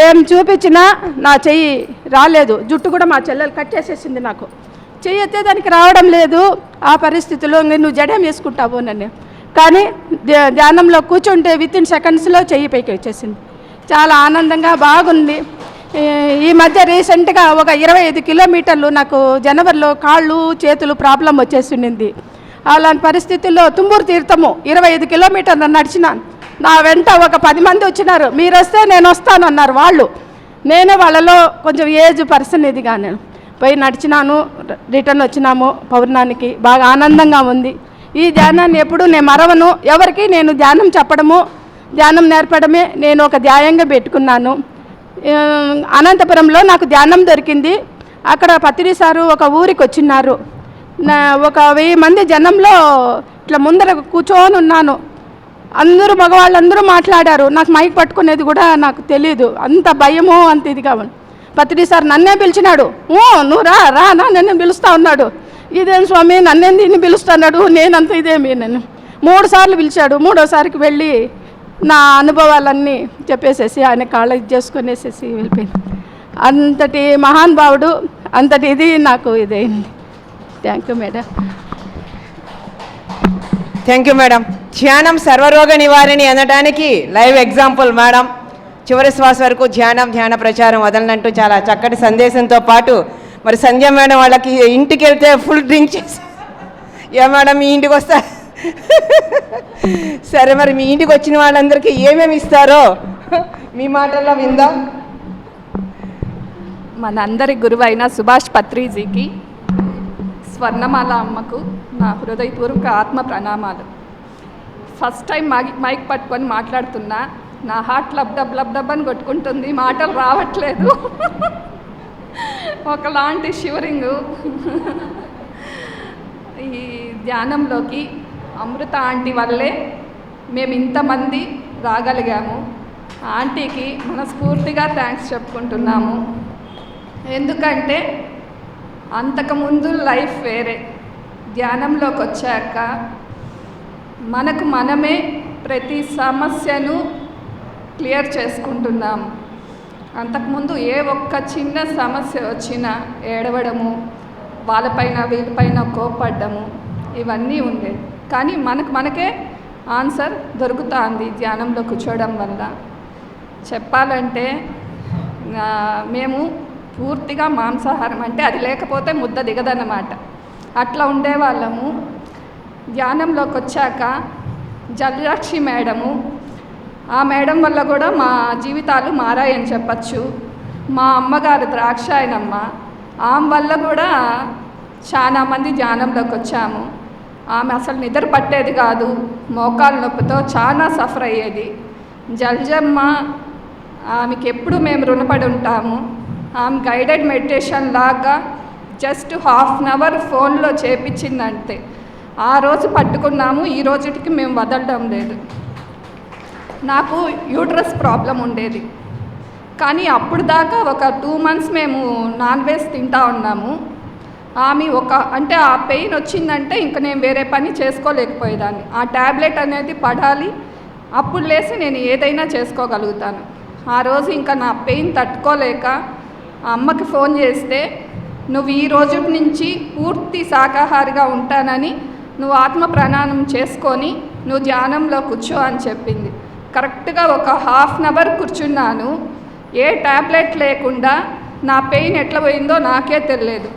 ఏం చూపించినా నా చెయ్యి రాలేదు. జుట్టు కూడా మా చెల్లెలు కట్ చేసేసింది. నాకు చెయ్యి ఎత్తేదానికి రావడం లేదు. ఆ పరిస్థితిలో నువ్వు జడేం వేసుకుంటావు నన్ను. కానీ ధ్యానంలో కూర్చుంటే వితిన్ సెకండ్స్లో చెయ్యి పైకి వచ్చేసింది. చాలా ఆనందంగా బాగుంది. ఈ మధ్య రీసెంట్గా ఒక 25 కిలోమీటర్లు నాకు జనవరిలో కాళ్ళు చేతులు ప్రాబ్లం వచ్చేసింది. అలాంటి పరిస్థితుల్లో తుమ్మూరు తీర్థము 25 కిలోమీటర్లు నడిచినాను. నా వెంట ఒక 10 మంది వచ్చినారు. మీరు వస్తే నేను వస్తాను అన్నారు వాళ్ళు. నేనే వాళ్ళలో కొంచెం ఏజ్ పర్సన్ ఇదిగా నేను పోయి నడిచినాను. రిటర్న్ వచ్చినాము పౌర్ణానికి. బాగా ఆనందంగా ఉంది. ఈ ధ్యానాన్ని ఎప్పుడు నేను మరవను. ఎవరికి నేను ధ్యానం చెప్పడము ధ్యానం నేర్పడమే నేను ఒక ధ్యాయంగా పెట్టుకున్నాను. అనంతపురంలో నాకు ధ్యానం దొరికింది. అక్కడ పత్రి సారు ఒక ఊరికి వచ్చిన్నారు. ఒక 1000 మంది జనంలో ఇట్లా ముందర కూర్చొని ఉన్నాను. అందరూ మగవాళ్ళందరూ మాట్లాడారు. నాకు మైక్ పట్టుకునేది కూడా నాకు తెలియదు. అంత భయము అంత ఇది కావాలి. పత్రి సార్ నన్నే పిలిచినాడు. నువ్వు రా రా నన్ను పిలుస్తా ఉన్నాడు. ఇదేం స్వామి నన్నేం దీన్ని పిలుస్తున్నాడు, నేనంత ఇదేమి నేను 3 సార్లు పిలిచాడు. 3వసారికి వెళ్ళి నా అనుభవాలన్నీ చెప్పేసేసి ఆయన కాళ్ళ ఇది చేసుకునేసేసి వెళ్ళిపోయింది. అంతటి మహానుభావుడు, అంతటి ఇది నాకు ఇదైంది. Thank you madam. Thank you madam. ధ్యానం సర్వరోగ నివారణి అనడానికి లైవ్ ఎగ్జాంపుల్ మేడం. చివరి శ్వాస వరకు ధ్యాన ప్రచారం వదలనంటూ చాలా చక్కటి సందేశంతో పాటు మరి సంధ్య మేడం వాళ్ళకి ఇంటికి వెళ్తే ఫుల్ డ్రింక్ చేసి మేడం మీ ఇంటికి వస్తా సరే మరి మీ ఇంటికి వచ్చిన వాళ్ళందరికీ ఏమేమి ఇస్తారో మీ మాటల్లో విందాం. మనందరి గురువైన సుభాష్ పత్రిజీకి, స్వర్ణమాల అమ్మకు నా హృదయపూర్వక ఆత్మ ప్రణామాలు. ఫస్ట్ టైం మైక్ పట్టుకొని మాట్లాడుతున్నా. నా heart lub dub lub dub అని కొట్టుకుంటుంది. మాటలు రావట్లేదు. ఒకలాంటి షివరింగు. ఈ ధ్యానంలోకి అమృత ఆంటీ వల్లే మేము ఇంతమంది రాగలిగాము. ఆంటీకి మనస్ఫూర్తిగా థ్యాంక్స్ చెప్పుకుంటున్నాము. ఎందుకంటే అంతకుముందు లైఫ్ వేరే, ధ్యానంలోకి వచ్చాక మనకు మనమే ప్రతి సమస్యను క్లియర్ చేసుకుంటున్నాము. అంతకుముందు ఏ ఒక్క చిన్న సమస్య వచ్చినా ఏడవడము, వాళ్ళపైన వీళ్ళపైన కోప్పడ్డము ఇవన్నీ ఉండేది. కానీ మనకే ఆన్సర్ దొరుకుతుంది ధ్యానంలో కూర్చోవడం వల్ల. చెప్పాలంటే మేము పూర్తిగా మాంసాహారం, అంటే అది లేకపోతే ముద్ద దిగదన్నమాట. అట్లా ఉండేవాళ్ళము. ధ్యానంలోకి వచ్చాక జలజాక్షి మేడము, ఆ మేడం వల్ల కూడా మా జీవితాలు మారాయని చెప్పచ్చు. మా అమ్మగారు ద్రాక్షాయనమ్మ, ఆమె వల్ల కూడా చాలా మంది ధ్యానంలోకి వచ్చాము. ఆమె అసలు నిద్ర పట్టేది కాదు, మోకాల నొప్పితో చాలా సఫర్ అయ్యేది. జల్జమ్మ, ఆమెకి ఎప్పుడు మేము రుణపడి ఉంటాము. ఆమె గైడెడ్ మెడిటేషన్ లాగా జస్ట్ ½ an hour ఫోన్లో చేపించిందంటే ఆ రోజు పట్టుకున్నాము. ఈ రోజుకి మేము వదలడం లేదు. నాకు యూట్రస్ ప్రాబ్లం ఉండేది, కానీ అప్పుడు దాకా ఒక 2 months మేము నాన్ వెజ్ తింటా ఉన్నాము. ఆమె అంటే ఆ పెయిన్ వచ్చిందంటే ఇంకా నేను వేరే పని చేసుకోలేకపోయేదాన్ని. ఆ ట్యాబ్లెట్ అనేది పడాలి, అప్పుడు లేసి నేను ఏదైనా చేసుకోగలుగుతాను. ఆ రోజు ఇంకా నా పెయిన్ తట్టుకోలేక ఆ అమ్మకి ఫోన్ చేస్తే, నువ్వు ఈ రోజు నుంచి పూర్తి శాకాహారిగా ఉంటానని, నువ్వు ఆత్మ ప్రాణాయామం చేసుకొని నువ్వు ధ్యానంలో కూర్చో అని చెప్పింది. కరెక్ట్గా ఒక ½ an hour కూర్చున్నాను. ఏ ట్యాబ్లెట్ లేకుండా నా పెయిన్ ఎట్లా పోయిందో నాకే తెలియదు.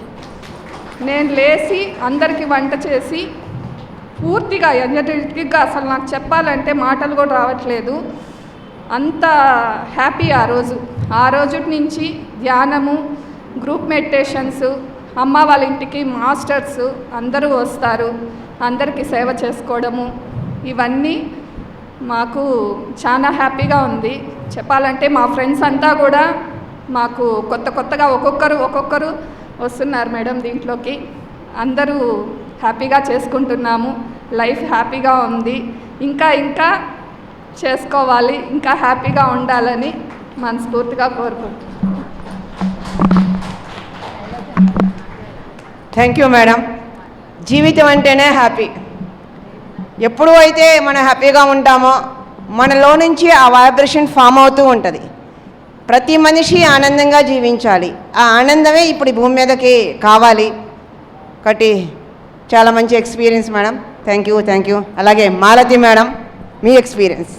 నేను లేచి అందరికీ వంట చేసి పూర్తిగా ఎనర్జెటిక్గా, అసలు నాకు చెప్పాలంటే మాటలు కూడా రావట్లేదు, అంత హ్యాపీ ఆ రోజు నుంచి ధ్యానము, గ్రూప్ మెడిటేషన్స్, అమ్మ వాళ్ళ ఇంటికి మాస్టర్స్ అందరూ వస్తారు, అందరికీ సేవ చేసుకోవడము, ఇవన్నీ మాకు చాలా హ్యాపీగా ఉంది. చెప్పాలంటే మా ఫ్రెండ్స్ అంతా కూడా మాకు కొత్తగా ఒక్కొక్కరు వస్తున్నారు మేడం దీంట్లోకి. అందరూ హ్యాపీగా చేసుకుంటున్నాము. లైఫ్ హ్యాపీగా ఉంది. ఇంకా చేసుకోవాలి, ఇంకా హ్యాపీగా ఉండాలని మనస్ఫూర్తిగా కోరుకుంటున్నాను. Thank you madam. జీవితం అంటేనే హ్యాపీ. ఎప్పుడు అయితే మనం హ్యాపీగా ఉంటామో మనలో నుంచి ఆ వైబ్రేషన్ ఫామ్ అవుతూ ఉంటుంది. ప్రతి మనిషి ఆనందంగా జీవించాలి. ఆ ఆనందమే ఇప్పుడు ఈ భూమి మీదకి కావాలి. ఒకటి చాలా మంచి ఎక్స్పీరియన్స్ మేడం. Thank you. అలాగే మాలతి మేడం, మీ ఎక్స్పీరియన్స్.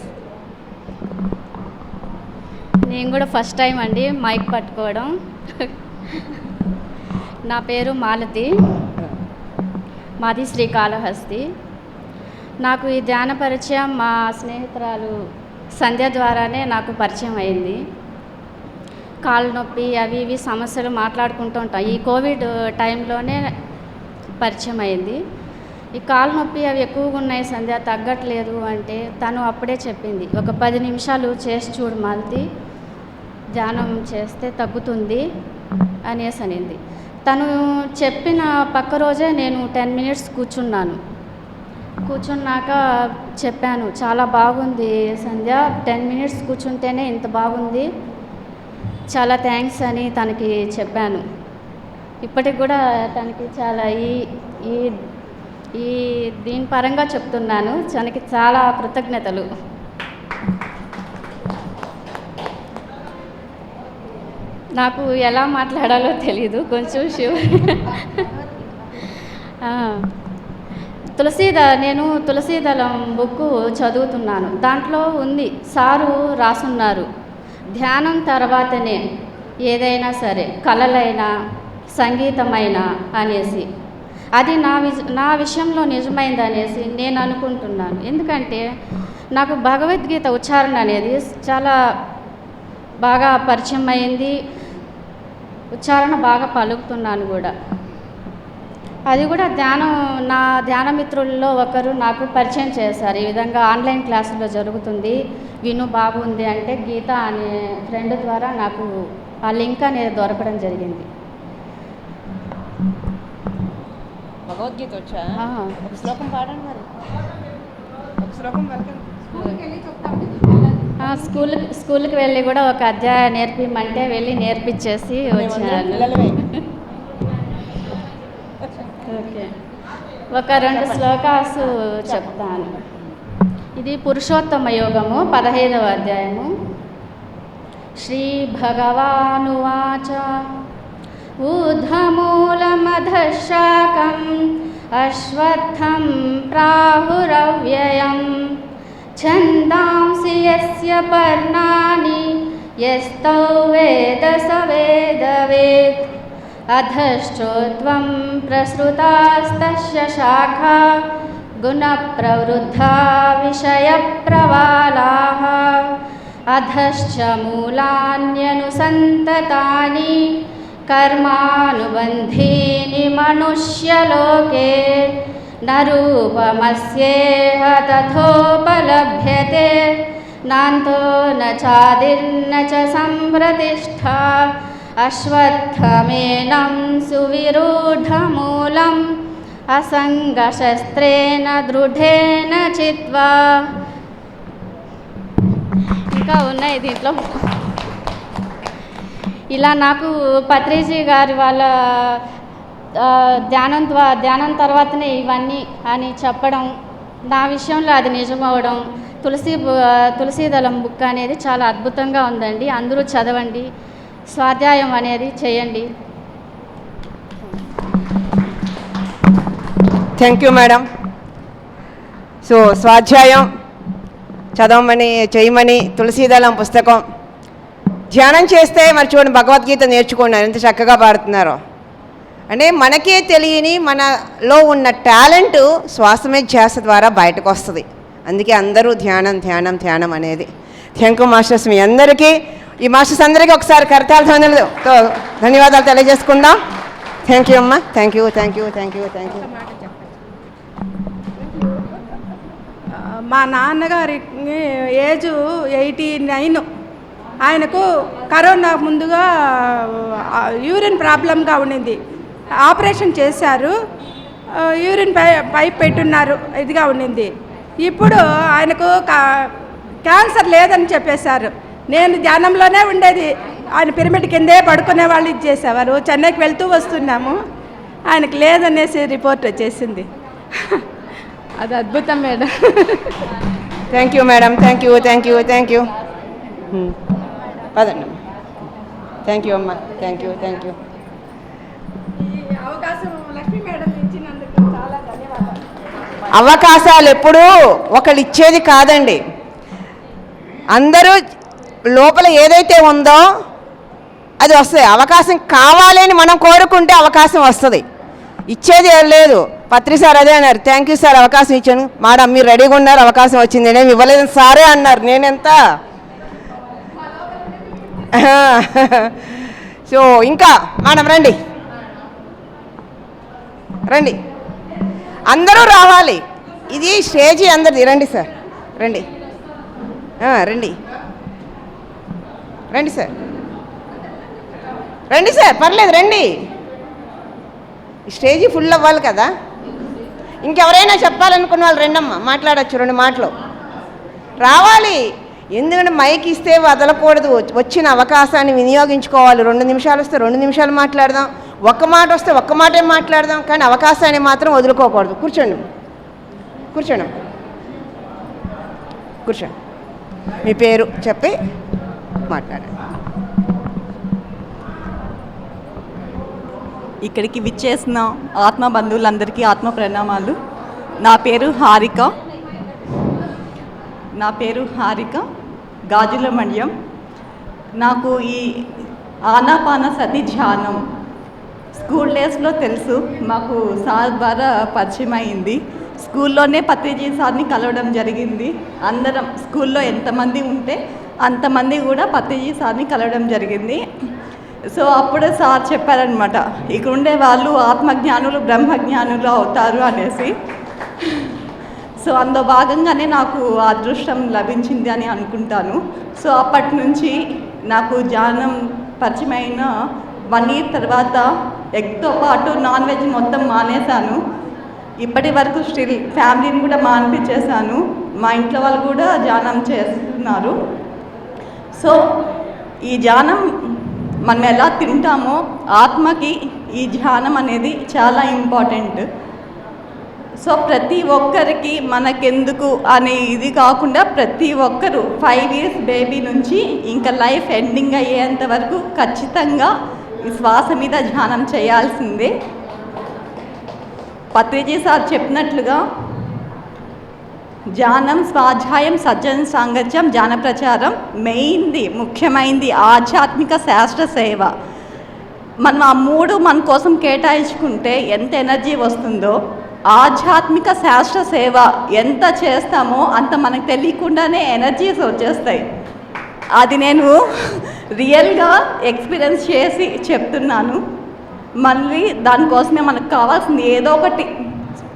నేను కూడా ఫస్ట్ టైం అండి మైక్ పట్టుకోవడం. నా పేరు మాలతి, మాది శ్రీకాళహస్తి. నాకు ఈ ధ్యాన పరిచయం మా స్నేహితురాలు సంధ్య ద్వారానే నాకు పరిచయం అయింది. కాళ్ళ నొప్పి అవి ఇవి సమస్యలు మాట్లాడుకుంటూ ఉంటాం. ఈ కోవిడ్ టైంలోనే పరిచయం అయింది. ఈ కాళ్ళ నొప్పి అవి ఎక్కువగా ఉన్నాయి సంధ్య, తగ్గట్లేదు అంటే తను అప్పుడే చెప్పింది, ఒక 10 నిమిషాలు చేసి చూడు మాలతి, ధ్యానం చేస్తే తగ్గుతుంది అనేసి అనింది. తను చెప్పిన పక్క రోజే నేను 10 మినిట్స్ కూర్చున్నాక చెప్పాను, చాలా బాగుంది సంధ్య, 10 మినిట్స్ కూర్చుంటేనే ఇంత బాగుంది, చాలా థ్యాంక్స్ అని తనకి చెప్పాను. ఇప్పటికి కూడా తనకి చాలా ఈ దీని పరంగా చెప్తున్నాను, తనకి చాలా కృతజ్ఞతలు. నాకు ఎలా మాట్లాడాలో తెలీదు, కొంచెం నేను తులసీదళం బుక్ చదువుతున్నాను. దాంట్లో ఉంది, సారు రాసున్నారు, ధ్యానం తర్వాతనే ఏదైనా సరే, కళలైనా సంగీతమైనా అనేసి. అది నా విషయంలో నిజమైంది అనేసి నేను అనుకుంటున్నాను. ఎందుకంటే నాకు భగవద్గీత ఉచ్చారణ అనేది చాలా బాగా పరిచయం అయింది, ఉచ్చారణ బాగా పలుకుతున్నాను కూడా. అది కూడా నా ధ్యాన మిత్రుల్లో ఒకరు నాకు పరిచయం చేశారు, ఈ విధంగా ఆన్లైన్ క్లాసుల్లో జరుగుతుంది, విను బాగుంది అంటే గీత అనే ఫ్రెండ్ ద్వారా నాకు ఆ లింక్ అనేది దొరకడం జరిగింది. భగవద్గీత వచ్చా? ఒక శ్లోకం పాడండి మరి, ఒక శ్లోకం స్కూల్కి వెళ్ళి కూడా ఒక అధ్యాయం నేర్పిమంటే వెళ్ళి నేర్పించేసి వచ్చాను. ఓకే, ఒక 2 శ్లోకాలు చెప్తాను. ఇది పురుషోత్తమ యోగము 15వ అధ్యాయము. శ్రీ భగవానువాచ ఊర్ధ్వమూలమధశాకం అశ్వత్థం ప్రాహురవ్యయం ఛందాంసి యస్య పర్ణాని యస్తౌ వేద స వేదవేత్ అధశ్చోత్వం ప్రసృతాస్తస్య శాఖా గుణప్రవృద్ధా విషయప్రవాలాః అధశ్చ మూలాన్యనుసంతతాని కర్మానుబంధీని మనుష్యలోకే న రూపమస్యేహ తథోపలభ్యతే నాంతో న చాదిర్న చ సంప్రతిష్ఠా అశ్వత్థమేనం సువిరూఢమూలం అసంగశస్త్రేణ దృఢేన చిత్వా. ఇంకా ఉన్నాయి దీంట్లో. ఇలా నాకు పత్రిజీ గారి వాళ్ళ ధ్యానం తర్వాతనే ఇవన్నీ అని చెప్పడం, నా విషయంలో అది నిజమవడం. తులసీదళం బుక్ అనేది చాలా అద్భుతంగా ఉందండి, అందరూ చదవండి, స్వాధ్యాయం అనేది చేయండి. Thank you madam. సో స్వాధ్యాయం చదవమని చేయమని తులసీదళం పుస్తకం ధ్యానం చేస్తే మరి చూడండి, భగవద్గీత నేర్చుకున్నారు, ఎంత చక్కగా పాడుతున్నారో. అంటే మనకే తెలియని మనలో ఉన్న టాలెంట్ శ్వాసమే ధ్యాస ద్వారా బయటకు వస్తుంది. అందుకే అందరూ ధ్యానం ధ్యానం ధ్యానం అనేది. థ్యాంక్ యూ మాస్టర్స్, మీ అందరికీ, ఈ మాస్టర్స్ అందరికీ ఒకసారి కరతాళ ధ్వనులతో ధన్యవాదాలు తెలియజేసుకుందాం. థ్యాంక్ యూ అమ్మా, thank you thank you thank you thank you. మా నాన్నగారికి ఏజ్ 89. ఆయనకు కరోనా ముందుగా యూరిన్ ప్రాబ్లంగా ఉండింది, ఆపరేషన్ చేశారు, యూరిన్ పైప్ పెట్టున్నారు, ఇదిగా ఉండింది. ఇప్పుడు ఆయనకు క్యాన్సర్ లేదని చెప్పేశారు. నేను ధ్యానంలోనే ఉండేది, ఆయన పిరమిడ్ కిందే పడుకునే వాళ్ళు ఇచ్చేసేవారు. చెన్నైకి వెళ్తూ వస్తున్నాము, ఆయనకు లేదనేసి రిపోర్ట్ వచ్చేసింది. అది అద్భుతం madam. Thank you madam, thank you thank you thank you. పదండి, థ్యాంక్ యూ అమ్మా, థ్యాంక్ యూ థ్యాంక్ యూ. అవకాశం లక్ష్మీ మేడం ఇచ్చినందుకు చాలా ధన్యవాదాలు. అవకాశాలు ఎప్పుడూ ఒకళ్ళు ఇచ్చేది కాదండి, అందరూ లోపల ఏదైతే ఉందో అది వస్తుంది. అవకాశం కావాలని మనం కోరుకుంటే అవకాశం వస్తుంది, ఇచ్చేది ఏం లేదు. పత్రి సార్ అదే అన్నారు, థ్యాంక్ యూ సార్ అవకాశం ఇచ్చాను. మేడం మీరు రెడీగా ఉన్నారు, అవకాశం వచ్చింది, నేను ఇవ్వలేదు సారే అన్నారు. నేనెంత సో ఇంకా మేడం రండి రండి, అందరూ రావాలి. ఇది స్టేజీ అందరిది. రండి సార్, రండి రండి రండి సార్, రండి సార్, పర్లేదు రండి. స్టేజీ ఫుల్ అవ్వాలి కదా. ఇంకెవరైనా చెప్పాలనుకున్న వాళ్ళు రెండమ్మా, మాట్లాడచ్చు, 2 మాటలు రావాలి. ఎందుకంటే మైక్ ఇస్తే వదలకూడదు, వచ్చిన అవకాశాన్ని వినియోగించుకోవాలి. 2 నిమిషాలు వస్తే 2 నిమిషాలు మాట్లాడదాం, 1 మాట వస్తే 1 మాటే మాట్లాడదాం, కానీ అవకాశాన్ని మాత్రం వదులుకోకూడదు. కూర్చోండి కూర్చోండి కూర్చోండి, మీ పేరు చెప్పి మాట్లాడండి. ఇక్కడికి విచ్చేసిన ఆత్మ బంధువులందరికీ ఆత్మ ప్రణామాలు. నా పేరు హారిక గాజుల మండ్యం. నాకు ఈ ఆనాపాన సతి ధ్యానం స్కూల్ డేస్లో తెలుసు, మాకు సార్ ద్వారా పరిచయం అయింది. స్కూల్లోనే పత్రిజీ సార్ని కలవడం జరిగింది. అందరం స్కూల్లో ఎంతమంది ఉంటే అంతమంది కూడా పత్రిజీ సార్ని కలవడం జరిగింది. సో అప్పుడే సార్ చెప్పారనమాట, ఇక్కడ ఉండే వాళ్ళు ఆత్మజ్ఞానులు బ్రహ్మజ్ఞానులు అవుతారు అనేసి. సో అందులో భాగంగానే నాకు అదృష్టం లభించింది అని అనుకుంటాను. సో అప్పటి నుంచి నాకు ధ్యానం పరిచయమైన 1 year తర్వాత ఎగ్తో పాటు నాన్ వెజ్ మొత్తం మానేశాను. ఇప్పటి వరకు స్టిల్ ఫ్యామిలీని కూడా మానిపించేశాను. మా ఇంట్లో వాళ్ళు కూడా ధ్యానం చేస్తున్నారు. సో ఈ ధ్యానం మనం ఎలా తింటామో ఆత్మకి ఈ ధ్యానం అనేది చాలా ఇంపార్టెంట్. సో ప్రతి ఒక్కరికి మనకెందుకు అనే ఇది కాకుండా ప్రతి ఒక్కరు 5 years బేబీ నుంచి ఇంకా లైఫ్ ఎండింగ్ అయ్యేంత వరకు ఖచ్చితంగా ఈ శ్వాస మీద ధ్యానం చేయాల్సిందే. పత్రిజీ సార్ చెప్పినట్లుగా ధ్యానం, స్వాధ్యాయం, సజ్జన సాంగత్యం, ధ్యాన ప్రచారం, మెయిన్ది ముఖ్యమైనది ఆధ్యాత్మిక శాస్త్ర సేవ. మనం ఆ 3 మన కోసం కేటాయించుకుంటే ఎంత ఎనర్జీ వస్తుందో, ఆధ్యాత్మిక శాస్త్ర సేవ ఎంత చేస్తామో అంత మనకు తెలియకుండానే ఎనర్జీస్ వచ్చేస్తాయి. అది నేను రియల్గా ఎక్స్పీరియన్స్ చేసి చెప్తున్నాను. మళ్ళీ దానికోసమే మనకు కావాల్సింది ఏదో ఒకటి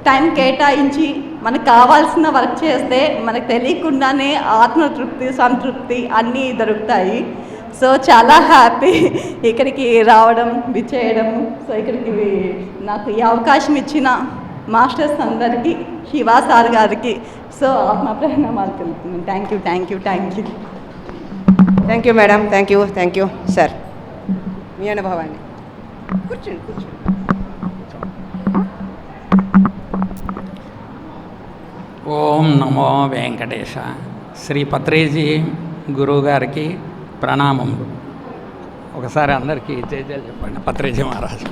టైం కేటాయించి మనకు కావాల్సిన వర్క్ చేస్తే మనకు తెలియకుండానే ఆత్మతృప్తి, సంతృప్తి అన్నీ దొరుకుతాయి. సో చాలా హ్యాపీ ఇక్కడికి రావడం, విచ్చేయడము. సో ఇక్కడికి నాకు ఈ అవకాశం ఇచ్చిన మాస్టర్స్ అందరికీ, శివా సార్ గారికి సో ఆత్మ ప్రణామాలు తెలుపుతున్నాను. Thank you madam, thank you sir. మీ అనుభవాన్ని కూర్చోండి. ఓం నమో వెంకటేశ. శ్రీ పత్రిజీ గురువు గారికి ప్రణామములు. ఒకసారి అందరికీ జయ చెప్పండి. పత్రిజీ మహారాజు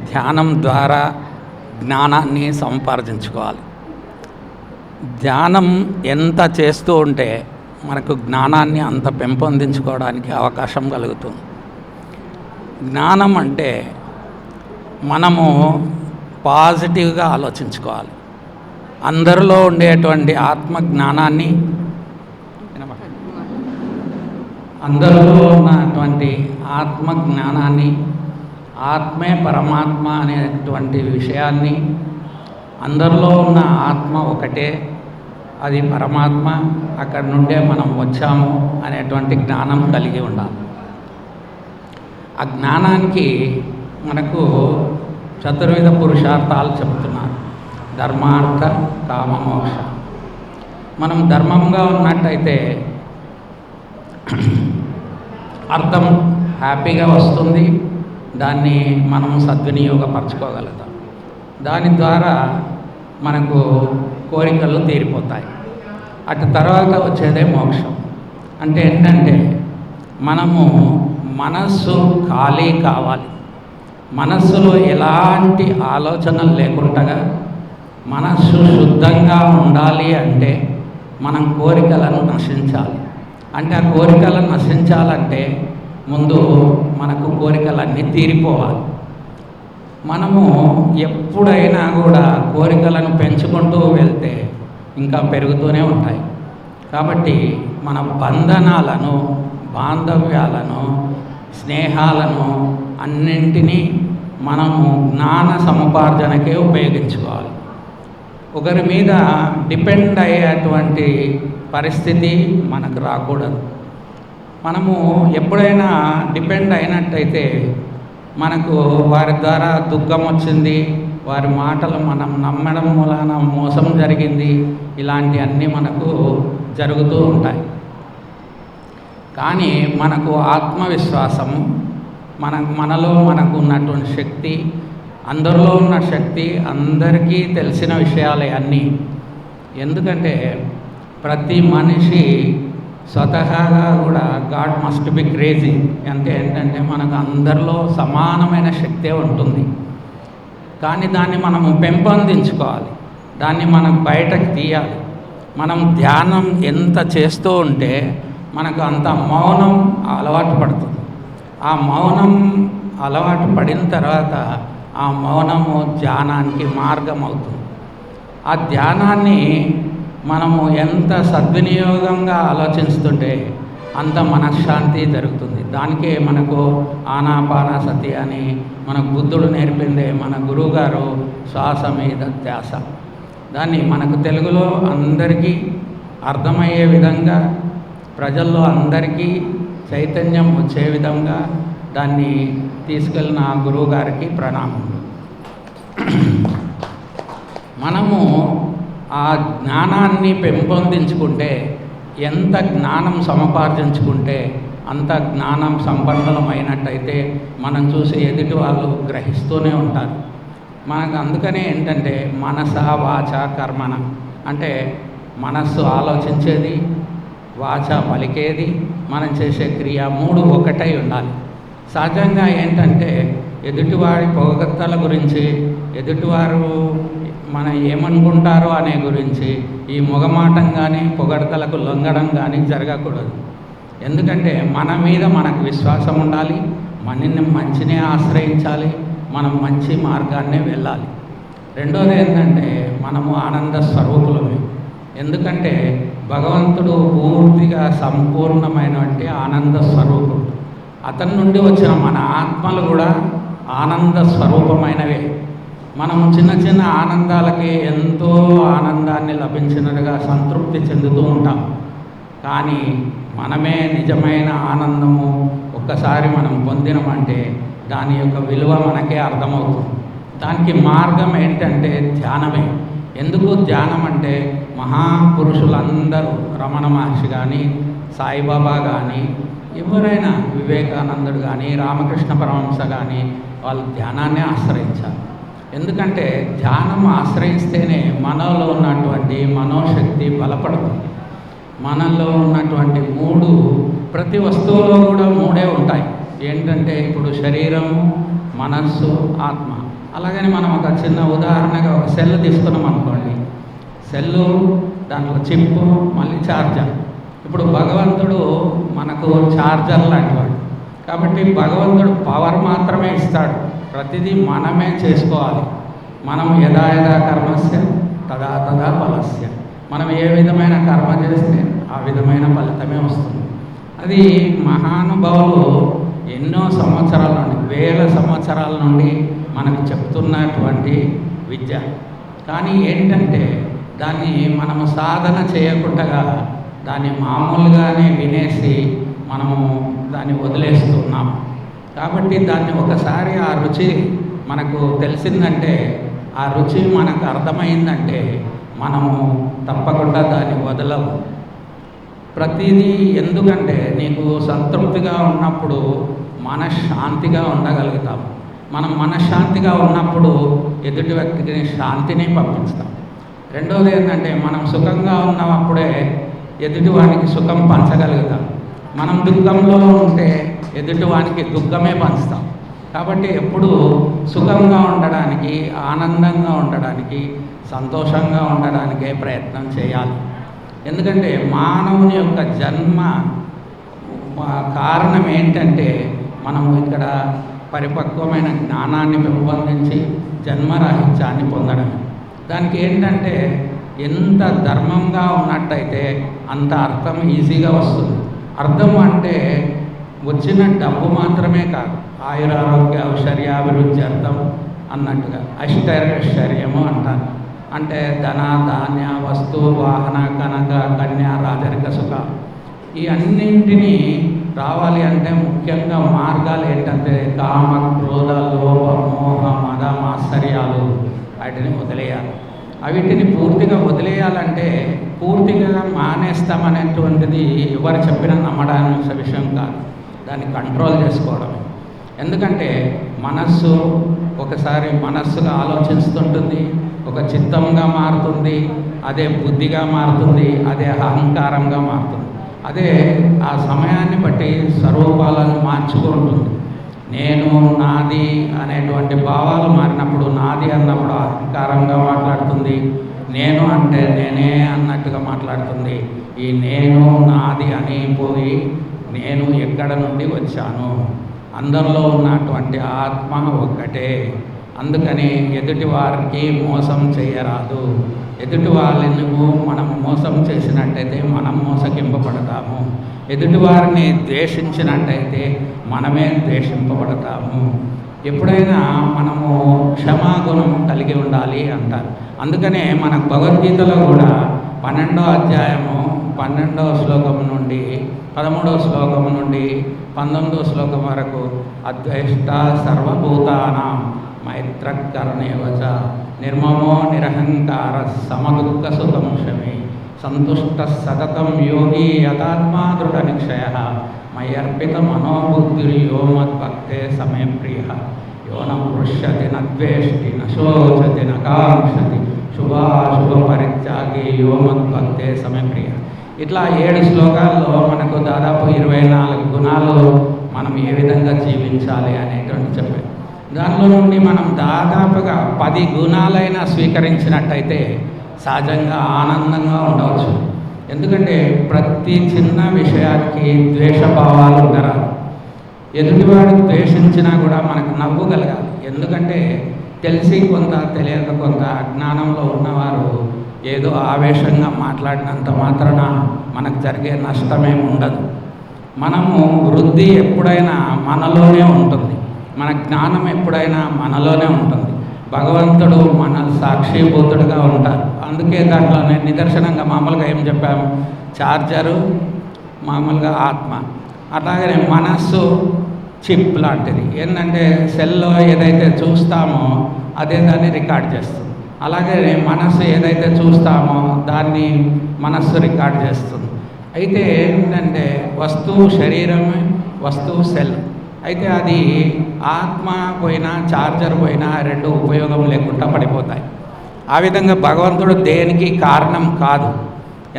ధ్యానం ద్వారా జ్ఞానాన్ని సంపాదించుకోవాలి. ధ్యానం ఎంత చేస్తూ ఉంటే మనకు జ్ఞానాన్ని అంత పెంపొందించుకోవడానికి అవకాశం కలుగుతుంది. జ్ఞానం అంటే మనము పాజిటివ్గా ఆలోచించుకోవాలి. అందరిలో ఉండేటువంటి ఆత్మ జ్ఞానాన్ని, అందరిలో ఉన్నటువంటి ఆత్మ జ్ఞానాన్ని, ఆత్మే పరమాత్మ అనేటువంటి విషయాన్ని, అందరిలో ఉన్న ఆత్మ ఒకటే, అది పరమాత్మ, అక్కడి నుండే మనం వచ్చాము అనేటువంటి జ్ఞానం కలిగి ఉండాలి. ఆ జ్ఞానానికి మనకు చతుర్విధ పురుషార్థాలు చెప్తున్నారు. ధర్మార్థ కామ మోక్ష. మనం ధర్మంగా ఉన్నట్టయితే అర్థం హ్యాపీగా వస్తుంది, దాన్ని మనం సద్వినియోగపరచుకోగలుగుతాం. దాని ద్వారా మనకు కోరికలు తీరిపోతాయి. అటు తర్వాత వచ్చేదే మోక్షం. అంటే ఏంటంటే మనము మనస్సు ఖాళీ కావాలి. మనస్సులో ఎలాంటి ఆలోచనలు లేకుండా మనస్సు శుద్ధంగా ఉండాలి అంటే మనం కోరికలను నశించాలి. అంటే ఆ కోరికలను నశించాలంటే ముందు మనకు కోరికలన్నీ తీరిపోవాలి. మనము ఎప్పుడైనా కూడా కోరికలను పెంచుకుంటూ వెళ్తే ఇంకా పెరుగుతూనే ఉంటాయి. కాబట్టి మన బంధనాలను, బాంధవ్యాలను, స్నేహాలను అన్నింటినీ మనము జ్ఞాన సముపార్జనకే ఉపయోగించుకోవాలి. ఒకరి మీద డిపెండ్ అయ్యేటువంటి పరిస్థితి మనకు రాకూడదు. మనము ఎప్పుడైనా డిపెండ్ అయినట్టయితే మనకు వారి ద్వారా దుఃఖం వచ్చింది, వారి మాటలు మనం నమ్మడం మూలాన మోసం జరిగింది, ఇలాంటివన్నీ మనకు జరుగుతూ ఉంటాయి. కానీ మనకు ఆత్మవిశ్వాసము, మనలో మనకు ఉన్నటువంటి శక్తి, అందరిలో ఉన్న శక్తి అందరికీ తెలిసిన విషయాలే అన్నీ. ఎందుకంటే ప్రతి మనిషి స్వతహాగా కూడా గాడ్ మస్ట్ బి క్రేజీ అంటే ఏంటంటే మనకు అందరిలో సమానమైన శక్తే ఉంటుంది. కానీ దాన్ని మనము పెంపొందించుకోవాలి, దాన్ని మనం బయటకు తీయాలి. మనం ధ్యానం ఎంత చేస్తూ ఉంటే మనకు అంత మౌనం అలవాటు పడుతుంది. ఆ మౌనం అలవాటు పడిన తర్వాత ఆ మౌనము ధ్యానానికి మార్గం అవుతుంది. ఆ ధ్యానాన్ని మనము ఎంత సద్వినియోగంగా ఆలోచిస్తుంటే అంత మనశ్శాంతి జరుగుతుంది. దానికే మనకు ఆనాపానసతి అని మనకు బుద్ధుడు నేర్పిందే మన గురువుగారు శ్వాస మీద ధ్యాస. దాన్ని మనకు తెలుగులో అందరికీ అర్థమయ్యే విధంగా, ప్రజల్లో అందరికీ చైతన్యం వచ్చే విధంగా దాన్ని తీసుకెళ్ళిన ఆ గురువు గారికి ప్రణామములు. మనము ఆ జ్ఞానాన్ని పెంపొందించుకుంటే, ఎంత జ్ఞానం సముపార్జించుకుంటే అంత జ్ఞానం సంపన్నులమైనట్టయితే మనం చూసి ఎదుటి వాళ్ళు గ్రహిస్తూనే ఉంటారు. మనకు అందుకనే ఏంటంటే మనస వాచ కర్మణ అంటే మనస్సు ఆలోచించేది, వాచ పలికేది, మనం చేసే క్రియ మూడు ఒకటై ఉండాలి. సహజంగా ఏంటంటే ఎదుటివారి పొగడ్తల గురించి, ఎదుటివారు మనం ఏమనుకుంటారో అనే గురించి ఈ మొగమాటం కానీ పొగడ్తలకు లొంగడం కానీ జరగకూడదు. ఎందుకంటే మన మీద మనకు విశ్వాసం ఉండాలి, మనని మంచినే ఆశ్రయించాలి, మనం మంచి మార్గాన్నే వెళ్ళాలి. రెండోది ఏంటంటే మనము ఆనంద స్వరూపులమే. ఎందుకంటే భగవంతుడు పూర్తిగా సంపూర్ణమైనటువంటి ఆనంద స్వరూపుడు. అతని నుండి వచ్చిన మన ఆత్మలు కూడా ఆనంద స్వరూపమైనవే. మనం చిన్న చిన్న ఆనందాలకి ఎంతో ఆనందాన్ని లభించినట్టుగా సంతృప్తి చెందుతూ ఉంటాం. కానీ మనమే నిజమైన ఆనందము ఒక్కసారి మనం పొందినమంటే దాని యొక్క విలువ మనకే అర్థమవుతుంది. దానికి మార్గం ఏంటంటే ధ్యానమే. ఎందుకు ధ్యానం అంటే మహాపురుషులందరూ రమణ మహర్షి కానీ, సాయిబాబా కానీ, ఎవరైనా వివేకానందుడు కానీ, రామకృష్ణ పరమహంస కానీ వాళ్ళు ధ్యానాన్ని ఆశ్రయించారు. ఎందుకంటే ధ్యానం ఆశ్రయిస్తేనే మనలో ఉన్నటువంటి మనోశక్తి బలపడుతుంది. మనలో ఉన్నటువంటి మూడు, ప్రతి వస్తువులో కూడా మూడే ఉంటాయి. ఏంటంటే ఇప్పుడు శరీరము, మనస్సు, ఆత్మ. అలాగని మనం ఒక చిన్న ఉదాహరణగా ఒక సెల్ తీసుకున్నాం అనుకోండి. సెల్లు, దాంట్లో చిప్పు, మళ్ళీ ఛార్జర్. ఇప్పుడు భగవంతుడు మనకు ఛార్జర్ లాంటివాడు. కాబట్టి భగవంతుడు పవర్ మాత్రమే ఇస్తాడు, ప్రతిదీ మనమే చేసుకోవాలి. మనం యథా యథా కర్మస్య తదా తదా ఫలస్య. మనం ఏ విధమైన కర్మ చేస్తే ఆ విధమైన ఫలితమే వస్తుంది. అది మహానుభావులు ఎన్నో సంవత్సరాల నుండి, వేల సంవత్సరాల నుండి మనకు చెప్తున్నటువంటి విద్య. కానీ ఏంటంటే దాన్ని మనము సాధన చేయకుండా దాన్ని మామూలుగానే వినేసి మనము దాన్ని వదిలేస్తున్నాము. కాబట్టి దాన్ని ఒకసారి ఆ రుచి మనకు తెలిసిందంటే, ఆ రుచి మనకు అర్థమైందంటే మనము తప్పకుండా దాన్ని వదలము. ప్రతిదీ ఎందుకంటే నీకు సంతృప్తిగా ఉన్నప్పుడు మనశ్శాంతిగా ఉండగలుగుతాం. మనం మనశ్శాంతిగా ఉన్నప్పుడు ఎదుటి వ్యక్తికి శాంతిని పంపిస్తాం. రెండవది ఏంటంటే మనం సుఖంగా ఉన్నప్పుడే ఎదుటివానికి సుఖం పంచగలుగుతాం. మనం దుఃఖంలో ఉంటే ఎదుటివానికి దుఃఖమే పంచుతాం. కాబట్టి ఎప్పుడూ సుఖంగా ఉండడానికి, ఆనందంగా ఉండడానికి, సంతోషంగా ఉండడానికే ప్రయత్నం చేయాలి. ఎందుకంటే మానవుని యొక్క జన్మ కారణం ఏంటంటే మనము ఇక్కడ పరిపక్వమైన జ్ఞానాన్ని పెంపొందించి జన్మరాహిత్యాన్ని పొందడం. దానికి ఏంటంటే ఎంత ధర్మంగా ఉన్నట్టయితే అంత అర్థం ఈజీగా వస్తుంది. అర్థం అంటే వచ్చిన డబ్బు మాత్రమే కాదు, ఆయురారోగ్య ఐశ్వర్యాభివృద్ధి అర్థం అన్నట్టుగా ఐశ్వర్యము అంటారు. అంటే ధన ధాన్య వస్తు వాహన కనక కన్య రాజరిక సుఖ ఈ అన్నింటినీ రావాలి అంటే ముఖ్యంగా మార్గాలు ఏంటంటే కామ క్రోధ లోభ మోహ మద మాత్సర్యాలు వాటిని వదిలేయాలి. వీటిని పూర్తిగా వదిలేయాలంటే పూర్తిగా మానేస్తామనేటువంటిది ఎవరు చెప్పినా నమ్మడానికి విషయం కాదు, దాన్ని కంట్రోల్ చేసుకోవడమే. ఎందుకంటే మనస్సు ఒకసారి మనస్సుగా ఆలోచిస్తుంటుంది, ఒక చిత్తంగా మారుతుంది, అదే బుద్ధిగా మారుతుంది, అదే అహంకారంగా మారుతుంది. అదే ఆ సమయాన్ని బట్టి స్వరూపాలను మార్చుకుంటుంది. నేను నాది అనేటువంటి భావాలు మారినప్పుడు నాది అన్నప్పుడు అహంకారంగా మాట్లాడుతుంది, నేను అంటే నేనే అన్నట్టుగా మాట్లాడుతుంది. ఈ నేను నాది అని పోయి నేను ఎక్కడ నుండి వచ్చాను, అందరిలో ఉన్నటువంటి ఆత్మ ఒక్కటే. అందుకని ఎదుటి వారికి మోసం చేయరాదు. ఎదుటి వాళ్ళని మనం మోసం చేసినట్టయితే మనం మోసగింపబడతాము. ఎదుటి వారిని ద్వేషించినట్టయితే మనమే ద్వేషింపబడతాము. ఎప్పుడైనా మనము క్షమాగుణం కలిగి ఉండాలి అంటారు. అందుకనే మన భగవద్గీతలో కూడా 12వ అధ్యాయము 12వ శ్లోకం నుండి 13వ శ్లోకం నుండి 19వ శ్లోకం వరకు అద్వేష్ట సర్వభూతానాం మైత్రకరణేవచ నిర్మమో నిరహంకార సమదుఃఖ సుఖం శమే సంతుష్ట సతతం యోగి యథాత్మా దృఢ నిక్షయ మయ్యర్పిత మనోబుద్ధిర్యో మద్భక్తే సమే ప్రియ యో న పృష్యతి నద్వేష్టి నశోచతి నకాంక్షతి శుభాశుభ పరిత్యాగి యో మద్భక్తే సమే ప్రియ. ఇట్లా 7 శ్లోకాల్లో మనకు దాదాపు 24 గుణాలు మనం ఏ విధంగా జీవించాలి అనేటువంటి చెప్పారు. దానిలో నుండి మనం దాదాపుగా 10 గుణాలైనా స్వీకరించినట్టయితే సహజంగా ఆనందంగా ఉండవచ్చు. ఎందుకంటే ప్రతి చిన్న విషయానికి ద్వేషభావాలు ఉండరాదు. ఎదుటివాడు ద్వేషించినా కూడా మనకు నవ్వు కలగాలి. ఎందుకంటే తెలిసి కొంత తెలియక కొంత అజ్ఞానంలో ఉన్నవారు ఏదో ఆవేశంగా మాట్లాడినంత మాత్రాన మనకు జరిగే నష్టమేమి ఉండదు. మనము వృద్ధి ఎప్పుడైనా మనలోనే ఉంటుంది, మన జ్ఞానం ఎప్పుడైనా మనలోనే ఉంటుంది. భగవంతుడు మన సాక్షిభూతుడుగా ఉంటారు. అందుకే దాంట్లో నిదర్శనంగా మామూలుగా ఏం చెప్పాము, చార్జరు మామూలుగా ఆత్మ, అట్లాగనే మనస్సు చిప్ లాంటిది. ఏంటంటే సెల్లో ఏదైతే చూస్తామో అదే దాన్ని రికార్డ్ చేస్తుంది. అలాగే మనస్సు ఏదైతే చూస్తామో దాన్ని మనస్సు రికార్డ్ చేస్తుంది. అయితే ఏంటంటే వస్తువు శరీరమే, వస్తువు సెల్. అయితే అది ఆత్మ పోయినా చార్జర్ పోయినా 2 ఉపయోగం లేకుండా పడిపోతాయి. ఆ విధంగా భగవంతుడు దేనికి కారణం కాదు.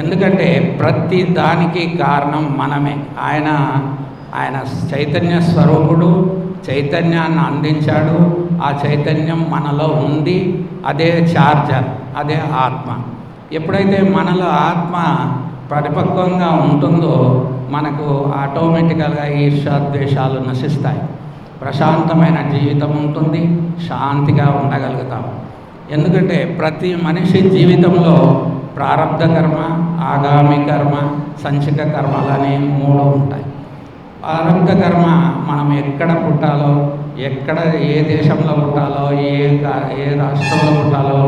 ఎందుకంటే ప్రతి దానికి కారణం మనమే. ఆయన చైతన్య స్వరూపుడు, చైతన్యాన్ని అందించాడు. ఆ చైతన్యం మనలో ఉంది, అదే చార్జర్, అదే ఆత్మ. ఎప్పుడైతే మనలో ఆత్మ పరిపక్వంగా ఉంటుందో మనకు ఆటోమేటికల్గా ఈర్ష్యాద్వేషాలు నశిస్తాయి, ప్రశాంతమైన జీవితం ఉంటుంది, శాంతిగా ఉండగలుగుతాం. ఎందుకంటే ప్రతి మనిషి జీవితంలో ప్రారబ్ధ కర్మ, ఆగామి కర్మ, సంచిక కర్మలని 3 ఉంటాయి. ప్రారబ్ధ కర్మ మనం ఎక్కడ పుట్టాలో, ఎక్కడ ఏ దేశంలో పుట్టాలో, ఏ రాష్ట్రంలో పుట్టాలో,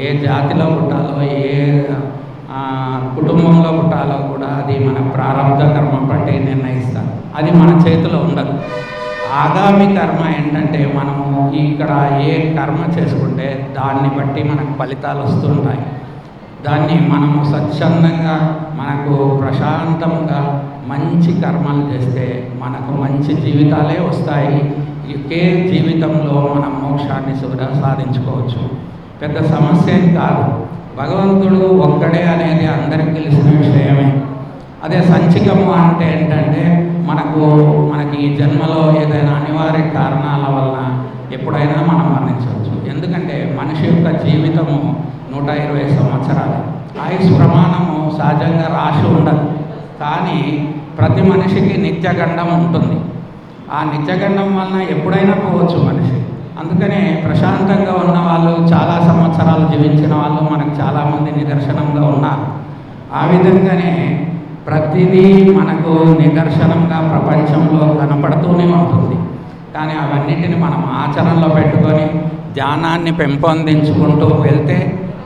ఏ జాతిలో పుట్టాలో, ఏ కుటుంబంలో పుట్టాలో కూడా అది మన ప్రారబ్ధ కర్మ బట్టి నిర్ణయిస్తారు. అది మన చేతిలో ఉండదు. ఆగామి కర్మ ఏంటంటే మనము ఇక్కడ ఏ కర్మ చేసుకుంటే దాన్ని బట్టి మనకు ఫలితాలు వస్తుంటాయి. దాన్ని మనము స్వచ్ఛందంగా మనకు ప్రశాంతంగా మంచి కర్మలు చేస్తే మనకు మంచి జీవితాలే వస్తాయి. ఒకే జీవితంలో మనం మోక్షాన్ని సాధించుకోవచ్చు. పెద్ద సమస్య ఏం కాదు. భగవంతుడు ఒక్కడే అనేది అందరికీ తెలిసిన విషయమే. అదే సంచికము అంటే ఏంటంటే మనకి ఈ జన్మలో ఏదైనా అనివార్య కారణాల వలన ఎప్పుడైనా మనం మరణించవచ్చు. ఎందుకంటే మనిషి యొక్క జీవితము 120 సంవత్సరాలు. ఆయుష్ ప్రమాణము సహజంగా రాసి ఉండదు, కానీ ప్రతి మనిషికి నిత్యగండం ఉంటుంది. ఆ నిత్యగండం వలన ఎప్పుడైనా పోవచ్చు మనిషి. అందుకనే ప్రశాంతంగా ఉన్న వాళ్ళు, చాలా సంవత్సరాలు జీవించిన వాళ్ళు మనకు చాలామంది నిదర్శనంగా ఉన్నారు. ఆ విధంగానే ప్రతిదీ మనకు నిదర్శనంగా ప్రపంచంలో కనపడుతూనే ఉంటుంది. కానీ అవన్నిటిని మనం ఆచరణలో పెట్టుకొని ధ్యానాన్ని పెంపొందించుకుంటూ వెళ్తే,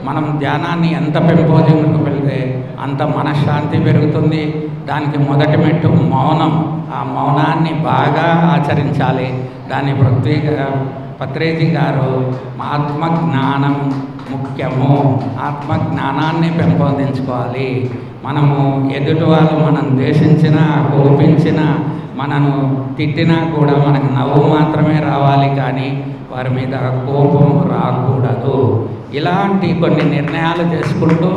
మనం ధ్యానాన్ని ఎంత పెంపొందించుకుంటూ వెళ్తే అంత మనశ్శాంతి పెరుగుతుంది. దానికి మొదటి మెట్టు మౌనం. ఆ మౌనాన్ని బాగా ఆచరించాలి. దాన్ని పత్రేజీ గారు ఆత్మజ్ఞానం ముఖ్యము, ఆత్మజ్ఞానాన్ని పెంపొందించుకోవాలి. మనము ఎదుటి వాళ్ళు మనం ద్వేషించినా, కోపించినా, మనను తిట్టినా కూడా మనకు నవ్వు మాత్రమే రావాలి, కానీ వారి మీద కోపం రాకూడదు. ఇలాంటి కొన్ని నిర్ణయాలు చేసుకుంటూ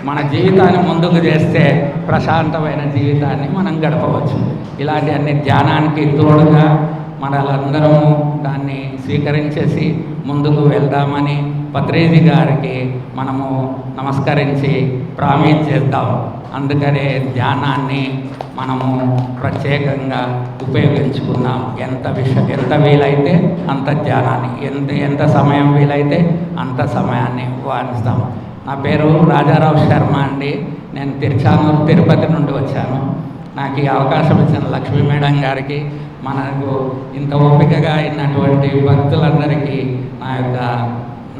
మన జీవితాన్ని ముందుకు చేస్తే ప్రశాంతమైన జీవితాన్ని మనం గడపవచ్చు. ఇలాంటి అన్ని ధ్యానానికి తోడుగా మనలందరము దాన్ని స్వీకరించేసి ముందుకు వెళ్దామని పత్రేజీ గారికి మనము నమస్కరించి ప్రామిస్ చేద్దాం. అందుకనే ధ్యానాన్ని మనము ప్రత్యేకంగా ఉపయోగించుకుందాం. ఎంత వీలైతే అంత ధ్యానాన్ని, ఎంత సమయం వీలైతే అంత సమయాన్ని వాడిస్తాం. నా పేరు రాజారావు శర్మ అండి. నేను తిరుపతి నుండి వచ్చాను. నాకు ఈ అవకాశం ఇచ్చిన లక్ష్మీ మేడం గారికి, మనకు ఇంత ఓపికగా అయినటువంటి భక్తులందరికీ నా యొక్క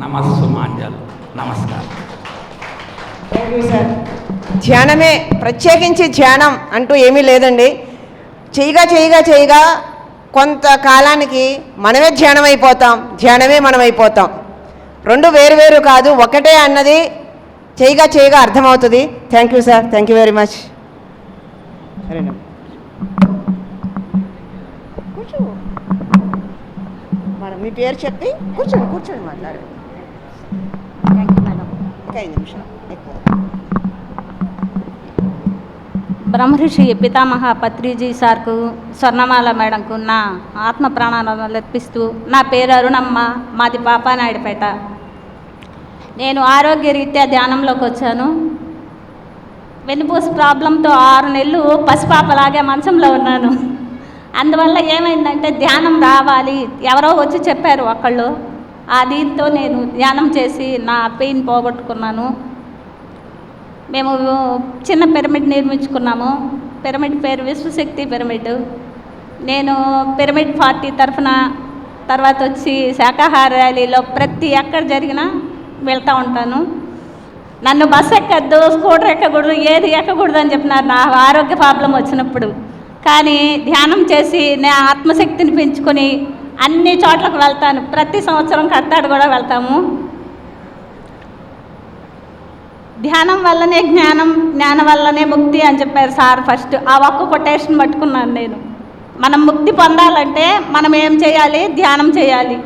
నమస్సుమాంజలు. నమస్కారం. Thank you sir. ధ్యానమే, ప్రత్యేకించి ధ్యానం అంటూ ఏమీ లేదండి. చేయగా కొంతకాలానికి మనమే ధ్యానం అయిపోతాం, ధ్యానమే మనం అయిపోతాం. రెండు వేరు కాదు, ఒకటే అన్నది చేయగా అర్థమవుతుంది. Thank you sir. Thank you very much. సరేనా, కూర్చో. మనం మీ పేరు చెప్పి కూర్చోండి మాట్లాడండి. Thank you madam. ఒక 5 నిమిషాలు ఎక్కువ. బ్రహ్మర్షి పితామహ పత్రిజీ సార్కు, స్వర్ణమాల మేడంకు నా ఆత్మ ప్రాణాలను అర్పిస్తూ, నా పేరు అరుణమ్మ, మాది పాపానాయుడుపేట. నేను ఆరోగ్యరీత్యా ధ్యానంలోకి వచ్చాను. వెన్నుపూస ప్రాబ్లంతో 6 నెలలు పసిపాపలాగే మంచంలో ఉన్నాను. అందువల్ల ఏమైందంటే ధ్యానం రావాలి, ఎవరో వచ్చి చెప్పారు ఒకళ్ళు. ఆ దీంతో నేను ధ్యానం చేసి నా పెయిన్ పోగొట్టుకున్నాను. మేము చిన్న పిరమిడ్ నిర్మించుకున్నాము. పిరమిడ్ పేరు విశ్వశక్తి పిరమిడ్. నేను పిరమిడ్ పార్టీ తరఫున, తర్వాత వచ్చి శాకాహార ర్యాలీలో ప్రతి ఎక్కడ జరిగినా వెళ్తూ ఉంటాను. నన్ను బస్సు ఎక్కద్దు, స్కూటర్ ఎక్కకూడదు, ఏది ఎక్కకూడదు అని చెప్పినారు నా ఆరోగ్య ప్రాబ్లం వచ్చినప్పుడు. కానీ ధ్యానం చేసి నా ఆత్మశక్తిని పెంచుకొని అన్ని చోట్లకు వెళ్తాను. ప్రతి సంవత్సరం కడతాడు కూడా వెళ్తాము. ధ్యానం వల్లనే జ్ఞానం, జ్ఞానం వల్లనే ముక్తి అని చెప్పారు సార్ ఫస్ట్. ఆ ఒక్క కొటేషన్ పట్టుకున్నాను నేను. మనం ముక్తి పొందాలంటే మనం ఏం చేయాలి? ధ్యానం చేయాలి.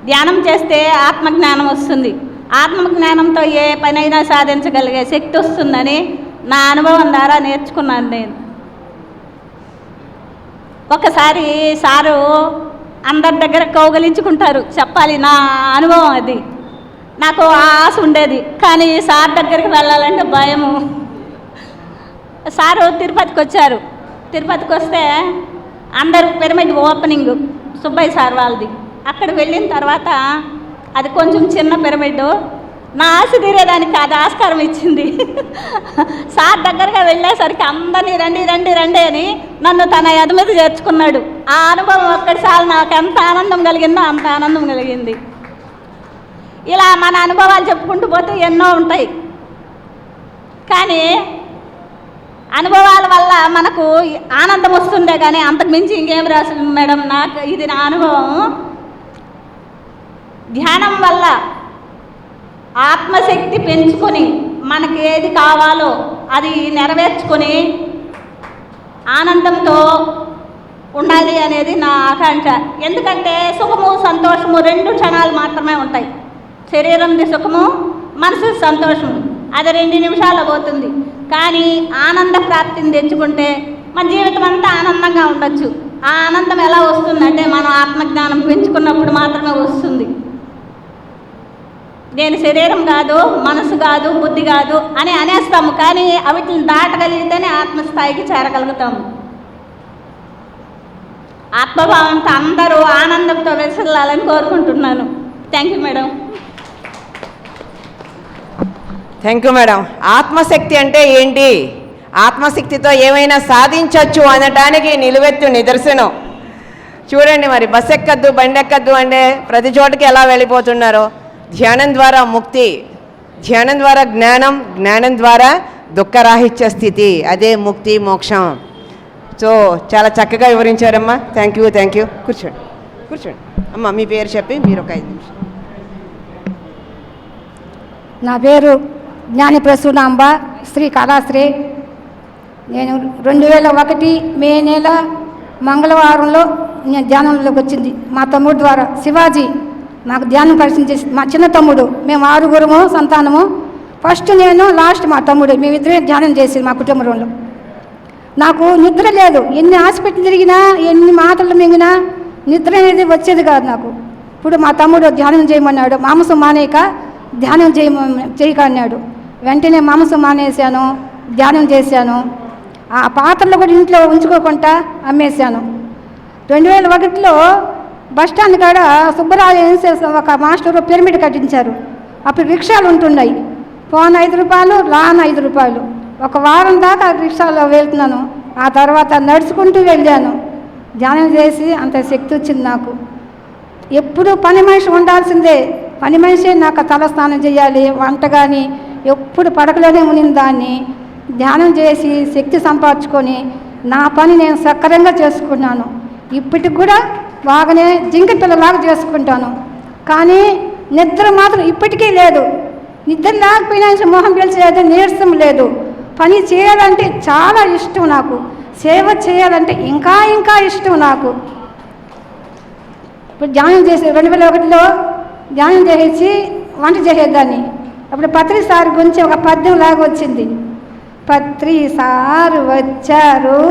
ధ్యానం చేస్తే ఆత్మజ్ఞానం వస్తుంది. ఆత్మజ్ఞానంతో ఏ పనైనా సాధించగలిగే శక్తి వస్తుందని నా అనుభవం ద్వారా నేర్చుకున్నాను నేను. ఒకసారి సారు అందరి దగ్గర కౌగలించుకుంటారు, చెప్పాలి నా అనుభవం అది. నాకు ఆశ ఉండేది, కానీ సార్ దగ్గరికి వెళ్ళాలంటే భయము. సారు తిరుపతికి వచ్చారు. తిరుపతికి వస్తే అందరూ పిరమిడ్ ఓపెనింగ్ సుబ్బయ్య సార్ వాళ్ళది. అక్కడ వెళ్ళిన తర్వాత అది కొంచెం చిన్న పిరమిడ్, నా ఆశ తీరేదానికి అది ఆస్కారం ఇచ్చింది. సార్ దగ్గరగా వెళ్ళేసరికి అందరినీ రండి రండి రండి అని నన్ను తన ఎద మీద చేర్చుకున్నాడు. ఆ అనుభవం ఒక్కడిసారి నాకు ఎంత ఆనందం కలిగిందో అంత ఆనందం కలిగింది. ఇలా మన అనుభవాలు చెప్పుకుంటూ పోతే ఎన్నో ఉంటాయి, కానీ అనుభవాల వల్ల మనకు ఆనందం వస్తుండే, కానీ అంతకు మించి ఇంకేం రాసు మేడం. నాకు ఇది నా అనుభవం. ధ్యానం వల్ల ఆత్మశక్తి పెంచుకొని మనకి ఏది కావాలో అది నెరవేర్చుకొని ఆనందంతో ఉండాలి అనేది నా ఆకాంక్ష. ఎందుకంటే సుఖము సంతోషము 2 క్షణాలు మాత్రమే ఉంటాయి. శరీరంది సుఖము, మనసు సంతోషము, అది 2 నిమిషాల్లో పోతుంది. కానీ ఆనంద ప్రాప్తిని తెచ్చుకుంటే మన జీవితం అంతా ఆనందంగా ఉండొచ్చు. ఆ ఆనందం ఎలా వస్తుందంటే మనం ఆత్మజ్ఞానం పెంచుకున్నప్పుడు మాత్రమే వస్తుంది. నేను శరీరం కాదు, మనసు కాదు, బుద్ధి కాదు అని అనేస్తాము, కానీ వీటిని దాటగలిగితేనే ఆత్మస్థాయికి చేరగలుగుతాము. ఆత్మభావంతో అందరూ ఆనందంతో వెసలాలని కోరుకుంటున్నాను. Thank you madam. Thank you madam. ఆత్మశక్తి అంటే ఏంటి, ఆత్మశక్తితో ఏమైనా సాధించవచ్చు అనటానికి నిలువెత్తు నిదర్శనం. చూడండి, మరి బస్ ఎక్కద్దు, బండి ఎక్కద్దు అంటే ప్రతి చోటకి ఎలా వెళ్ళిపోతున్నారో. ధ్యానం ద్వారా ముక్తి, ధ్యానం ద్వారా జ్ఞానం, జ్ఞానం ద్వారా దుఃఖరాహిత్య స్థితి, అదే ముక్తి మోక్షం. సో చాలా చక్కగా వివరించారమ్మా. Thank you, thank you. కూర్చోండి, కూర్చోండి అమ్మ. మీ పేరు చెప్పి మీరు ఒక 5 నిమిషాలు. నా పేరు జ్ఞాని ప్రసూనాంబ, శ్రీ కళాశ్రీ. నేను 2001 మే నెల మంగళవారంలో నేను ధ్యానంలోకి వచ్చింది. మా తమ్ముడు ద్వారా శివాజీ నాకు ధ్యానం పరిచయం చేసి, మా చిన్న తమ్ముడు, మేము 6 సంతానము. ఫస్ట్ నేను, లాస్ట్ మా తమ్ముడు, మేమిద్దరే ధ్యానం చేసి మా కుటుంబంలో. నాకు నిద్ర లేదు, ఎన్ని హాస్పిటల్ తిరిగినా, ఎన్ని మాటలు మింగినా నిద్ర అనేది వచ్చేది కాదు నాకు. ఇప్పుడు మా తమ్ముడు ధ్యానం చేయమన్నాడు, మాంసం మానేయక ధ్యానం చేయక అన్నాడు. వెంటనే మాంసం మానేశాను, ధ్యానం చేశాను. ఆ పాత్రలు కూడా ఇంట్లో ఉంచుకోకుండా అమ్మేశాను. 2001లో బస్టాండ్ కాడ సుబ్బరాజు ఒక మాస్టరు పిరమిడ్ కట్టించారు. అప్పుడు రిక్షాలు ఉంటున్నాయి. పోను 5 రూపాయలు, రాను 5 రూపాయలు. ఒక వారం దాకా రిక్షాలో వెళ్తున్నాను. ఆ తర్వాత నడుచుకుంటూ వెళ్ళాను. ధ్యానం చేసి అంత శక్తి వచ్చింది నాకు. ఎప్పుడు పని మనిషి ఉండాల్సిందే, పని మనిషే నాకు తలస్నానం చేయాలి, వంట కానీ ఎప్పుడు పడకలోనే ఉనిన దాన్ని ధ్యానం చేసి శక్తి సంపాదించుకొని నా పని నేను సక్రమంగా చేసుకున్నాను. ఇప్పటికి కూడా బాగానే జింక పిల్లలాగా చేసుకుంటాను. కానీ నిద్ర మాత్రం ఇప్పటికీ లేదు. నిద్ర లేకపోయినా మొహం పిలిచేది నీరసం లేదు. పని చేయాలంటే చాలా ఇష్టం నాకు. సేవ చేయాలంటే ఇంకా ఇంకా ఇష్టం నాకు. ఇప్పుడు ధ్యానం చేసి 2001లో ధ్యానం చేసి వంట చేసేదాన్ని. అప్పుడు పత్రి సార్ గురించి ఒక పద్యం లాగా వచ్చింది. పత్రి సారు వచ్చారు,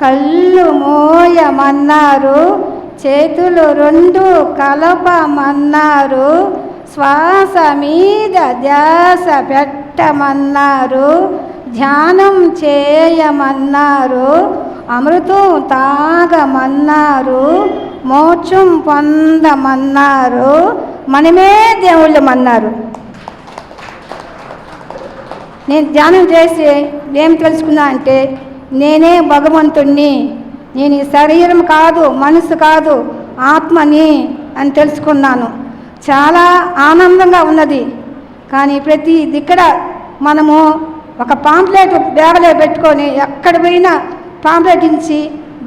కళ్ళు మోయమన్నారు, చేతులు 2 కలపమన్నారు, శ్వాస మీద ధ్యాస పెట్టమన్నారు, ధ్యానం చేయమన్నారు, అమృతం తాగమన్నారు, మోక్షం పొందమన్నారు, మనమే దేవుళ్ళమన్నారు. నేను ధ్యానం చేసి ఏం తెలుసుకున్నా అంటే, నేనే భగవంతుణ్ణి, నేను ఈ శరీరం కాదు, మనసు కాదు, ఆత్మని అని తెలుసుకున్నాను. చాలా ఆనందంగా ఉన్నది. కానీ ప్రతి ఇక్కడ మనము ఒక పాంప్లెట్ బ్యాగ్లో పెట్టుకొని ఎక్కడ పోయినా పాంప్లెట్ ఇచ్చి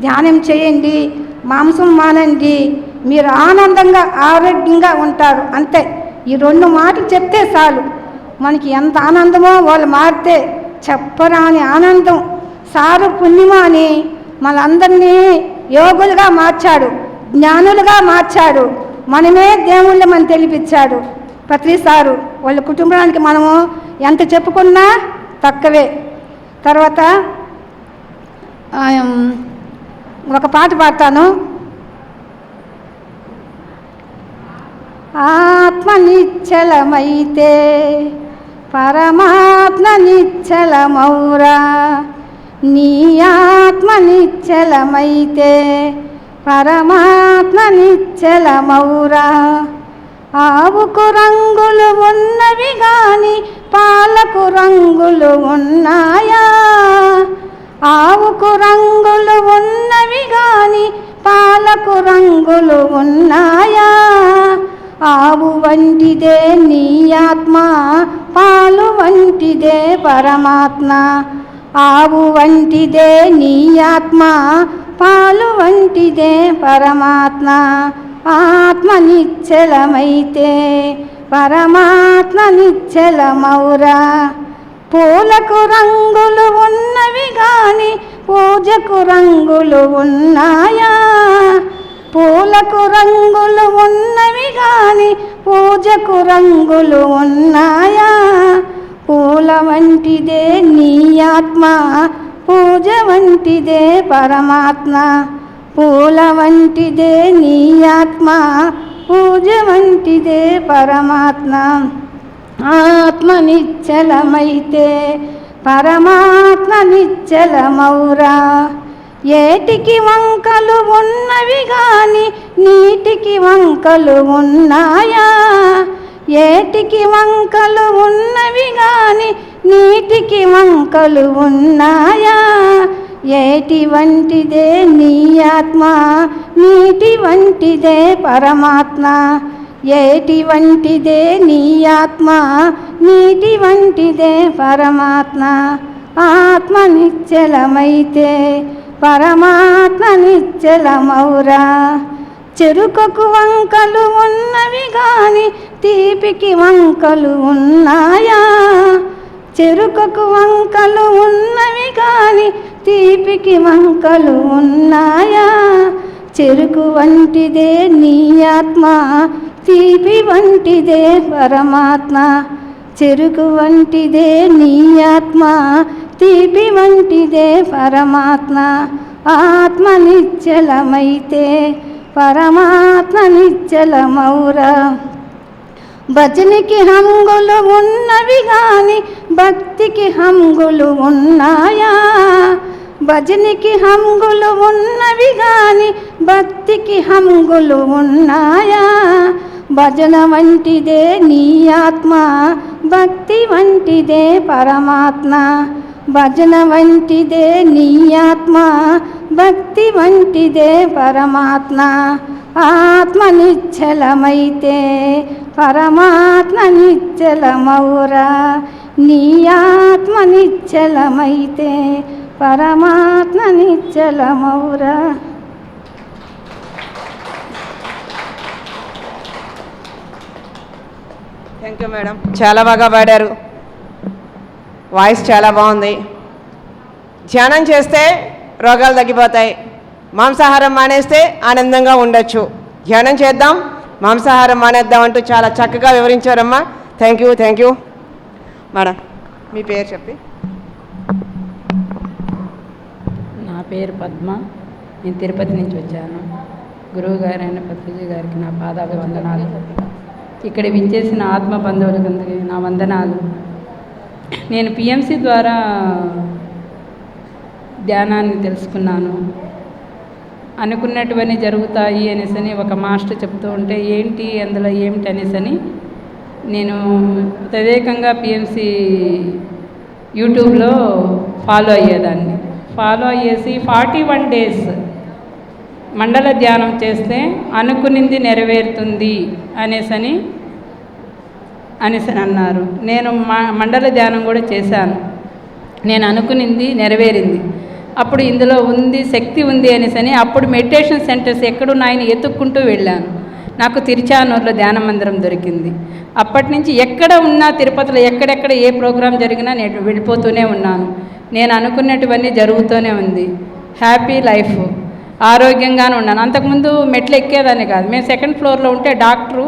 ధ్యానం చేయండి, మాంసం మానండి, మీరు ఆనందంగా ఆరోగ్యంగా ఉంటారు, అంతే. ఈ 2 మాటలు చెప్తే చాలు, మనకి ఎంత ఆనందమో. వాళ్ళు మారితే చెప్పరాని ఆనందం. సారు పుణ్యమ అని మనందరినీ యోగులుగా మార్చాడు, జ్ఞానులుగా మార్చాడు, మనమే దేవుళ్ళమని తెలిపించాడు పత్రి సారు. వాళ్ళ కుటుంబానికి మనము ఎంత చెప్పుకున్నా తక్కువే. తర్వాత ఒక పాట పాడతాను. ఆత్మ నిశ్చలమైతే పరమాత్మ నిశ్చలమౌరా, నీ ఆత్మ నిశ్చలమైతే పరమాత్మ నిశ్చలమౌరా. ఆవుకు రంగులు ఉన్నవి గాని పాలకు రంగులు ఉన్నాయా, ఆవుకు రంగులు ఉన్నవి గాని పాలకు రంగులు ఉన్నాయా. ఆవు వంటిదే నీ ఆత్మ, పాలు వంటిదే పరమాత్మ. ఆవు వంటిదే నీ ఆత్మ, పాలు వంటిదే పరమాత్మ. ఆత్మ నిశ్చలమైతే పరమాత్మ నిశ్చలమౌరా. పూలకు రంగులు ఉన్నవి గాని పూజకు రంగులు ఉన్నాయా, పూలకు రంగులు ఉన్నవి గాని పూజకు రంగులు ఉన్నాయా. పూల వంటిదే నీ ఆత్మ, పూజ వంటిదే పరమాత్మ, పూల వంటిదే నీ ఆత్మ, పూజ వంటిదే పరమాత్మ. ఆత్మ నిశ్చలమైతే పరమాత్మ నిశ్చలమౌరా. ఏటికి వంకలు ఉన్నవి గాని నీటికి వంకలు ఉన్నాయా? ఏటికి వంకలు ఉన్నవి గాని నీటికి వంకలు ఉన్నాయా? ఏటి వంటిదే నీ ఆత్మ, నీటి వంటిదే పరమాత్మ. ఏటి వంటిదే నీ ఆత్మ, నీటి వంటిదే పరమాత్మ. ఆత్మ నిశ్చలమైతే పరమాత్మ నిశ్చలమౌరా. చెరుకకు వంకలు ఉన్నవి గాని తీపికి వంకలు ఉన్నాయా? చెరుకకు వంకలు ఉన్నవి గాని తీపికి వంకలు ఉన్నాయా? చెరుకు వంటిదే నీ ఆత్మ, తీపి వంటిదే పరమాత్మ. చెరుకు వంటిదే నీ ఆత్మ, తీపి వంటిదే పరమాత్మ. ఆత్మ నిశ్చలమైతే పరమాత్మ నిశ్చలమౌరా. భజనికి హంగులు ఉన్నవి గాని భక్తికి హంగులు ఉన్నాయా? భజనికి హంగులు ఉన్నవి గాని భక్తికి హంగులు ఉన్నాయా? భజన వంటిదే నీ ఆత్మ, భక్తి వంటిదే పరమాత్మ. భజన వంటిదే నీ ఆత్మ, భక్తి వంటిదే పరమాత్మ. ఆత్మ నిశ్చలమైతే పరమాత్మ నిశ్చలమౌరా. నీ ఆత్మ నిశ్చలమైతే పరమాత్మ నిశ్చలమౌరా. థ్యాంక్ యూ మేడం, చాలా బాగా పాడారు. వాయిస్ చాలా బాగుంది. ధ్యానం చేస్తే రోగాలు తగ్గిపోతాయి, మాంసాహారం మానేస్తే ఆనందంగా ఉండొచ్చు. ధ్యానం చేద్దాం, మాంసాహారం మానేద్దాం అంటూ చాలా చక్కగా వివరించారమ్మా. Thank you, thank you. Madam మీ పేరు చెప్పి. నా పేరు పద్మ, నేను తిరుపతి నుంచి వచ్చాను. గురువు గారైన పత్రిజీ గారికి నా పాదాభివందనాలు. ఇక్కడ విచ్చేసిన ఆత్మ బంధువులకి నా వందనాలు. నేను పిఎంసి ద్వారా ధ్యానాన్ని తెలుసుకున్నాను. అనుకున్నటువన్నీ జరుగుతాయి అనేసని ఒక మాస్టర్ చెప్తూ ఉంటే ఏంటి అందులో ఏమిటి అనేసని నేను తదేకంగా పిఎంసి యూట్యూబ్లో ఫాలో అయ్యేదాన్ని. ఫాలో అయ్యేసి 41 days మండల ధ్యానం చేస్తే అనుకునింది నెరవేరుతుంది అనేసని అన్నారు. నేను మండల ధ్యానం కూడా చేశాను. నేను అనుకునింది నెరవేరింది. అప్పుడు ఇందులో ఉంది, శక్తి ఉంది అనేసని అప్పుడు మెడిటేషన్ సెంటర్స్ ఎక్కడున్నాయని ఎత్తుక్కుంటూ వెళ్ళాను. నాకు తిరుచానూరులో ధ్యాన మందిరం దొరికింది. అప్పటి నుంచి ఎక్కడ ఉన్నా తిరుపతిలో ఎక్కడెక్కడ ఏ ప్రోగ్రాం జరిగినా నేను వెళ్ళిపోతూనే ఉన్నాను. నేను అనుకున్నటువన్నీ జరుగుతూనే ఉంది. హ్యాపీ లైఫ్, ఆరోగ్యంగానే ఉన్నాను. అంతకుముందు మెట్లు ఎక్కేదాన్ని కాదు. మేము 2nd floorలో ఉంటే డాక్టరు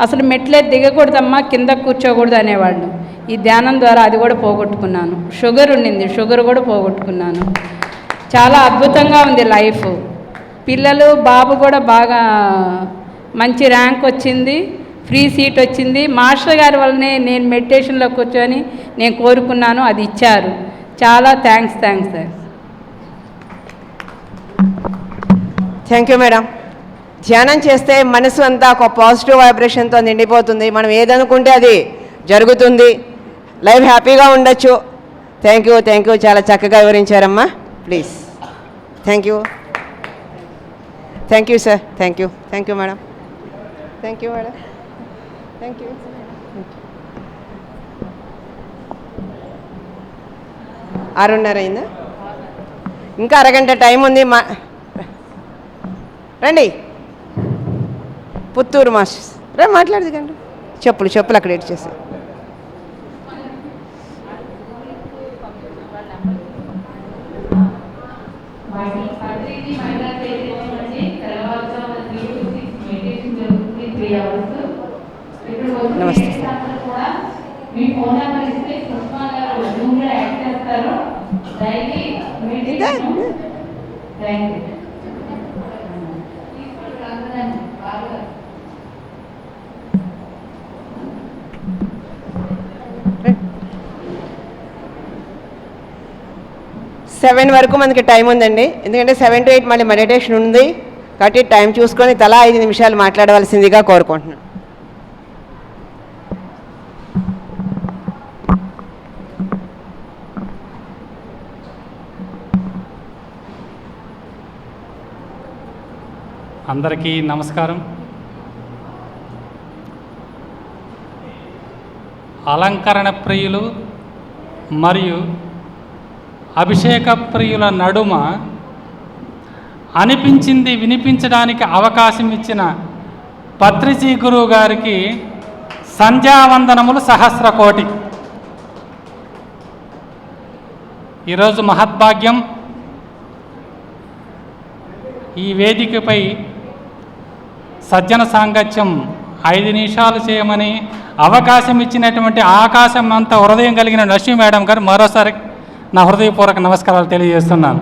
అసలు మెట్లే దిగకూడదమ్మా, కింద కూర్చోకూడదు అనేవాళ్ళు. ఈ ధ్యానం ద్వారా అది కూడా పోగొట్టుకున్నాను. షుగర్ ఉండింది, షుగర్ కూడా పోగొట్టుకున్నాను. చాలా అద్భుతంగా ఉంది లైఫ్. పిల్లలు, బాబు కూడా బాగా మంచి ర్యాంక్ వచ్చింది, ఫ్రీ సీట్ వచ్చింది. మాస్టర్ గారి వల్లనే నేను మెడిటేషన్లో కూర్చొని నేను కోరుకున్నాను, అది ఇచ్చారు. చాలా thanks sir. Thank you madam. ధ్యానం చేస్తే మనసు అంతా ఒక పాజిటివ్ వైబ్రేషన్తో నిండిపోతుంది. మనం ఏదనుకుంటే అది జరుగుతుంది. లైఫ్ హ్యాపీగా ఉండొచ్చు. Thank you, thank you. చాలా చక్కగా వివరించారమ్మా. Please. Thank you, thank you sir. Thank you, thank you madam. Thank you madam. Thank you. 6:30 అయిందా? ఇంకా అరగంట టైం ఉంది. రండి పుత్తూరు మాస్టర్స్ రా, మాట్లాడదు కండి. చెప్పులు అక్కడ ఎడ్ చేసి. నమస్తే మీ ఫోన్ నెంబర్ ఇస్తే సుష్మా గారు జూమ్లో యాడ్ చేస్తారు. డైలీ ఇంకా సెవెన్ వరకు మనకి టైం ఉందండి, ఎందుకంటే 7 to 8 మళ్ళీ మెడిటేషన్ ఉంది కాబట్టి టైం చూసుకొని తలా 5 నిమిషాలు మాట్లాడవలసిందిగా కోరుకుంటున్నాను. అందరికీ నమస్కారం. అలంకరణ ప్రియులు మరియు అభిషేక ప్రియుల నడుమ అనిపించింది వినిపించడానికి అవకాశం ఇచ్చిన పత్రిజీ గురువు గారికి సంధ్యావందనములు సహస్రకోటి. ఈరోజు మహద్భాగ్యం. ఈ వేదికపై సజ్జన సాంగత్యం 5 నిమిషాలు చేయమని అవకాశం ఇచ్చినటువంటి ఆకాశం అంతా హృదయం కలిగిన లక్ష్మీ మేడం గారు మరోసారి నా హృదయపూర్వక నమస్కారాలు తెలియజేస్తున్నాను.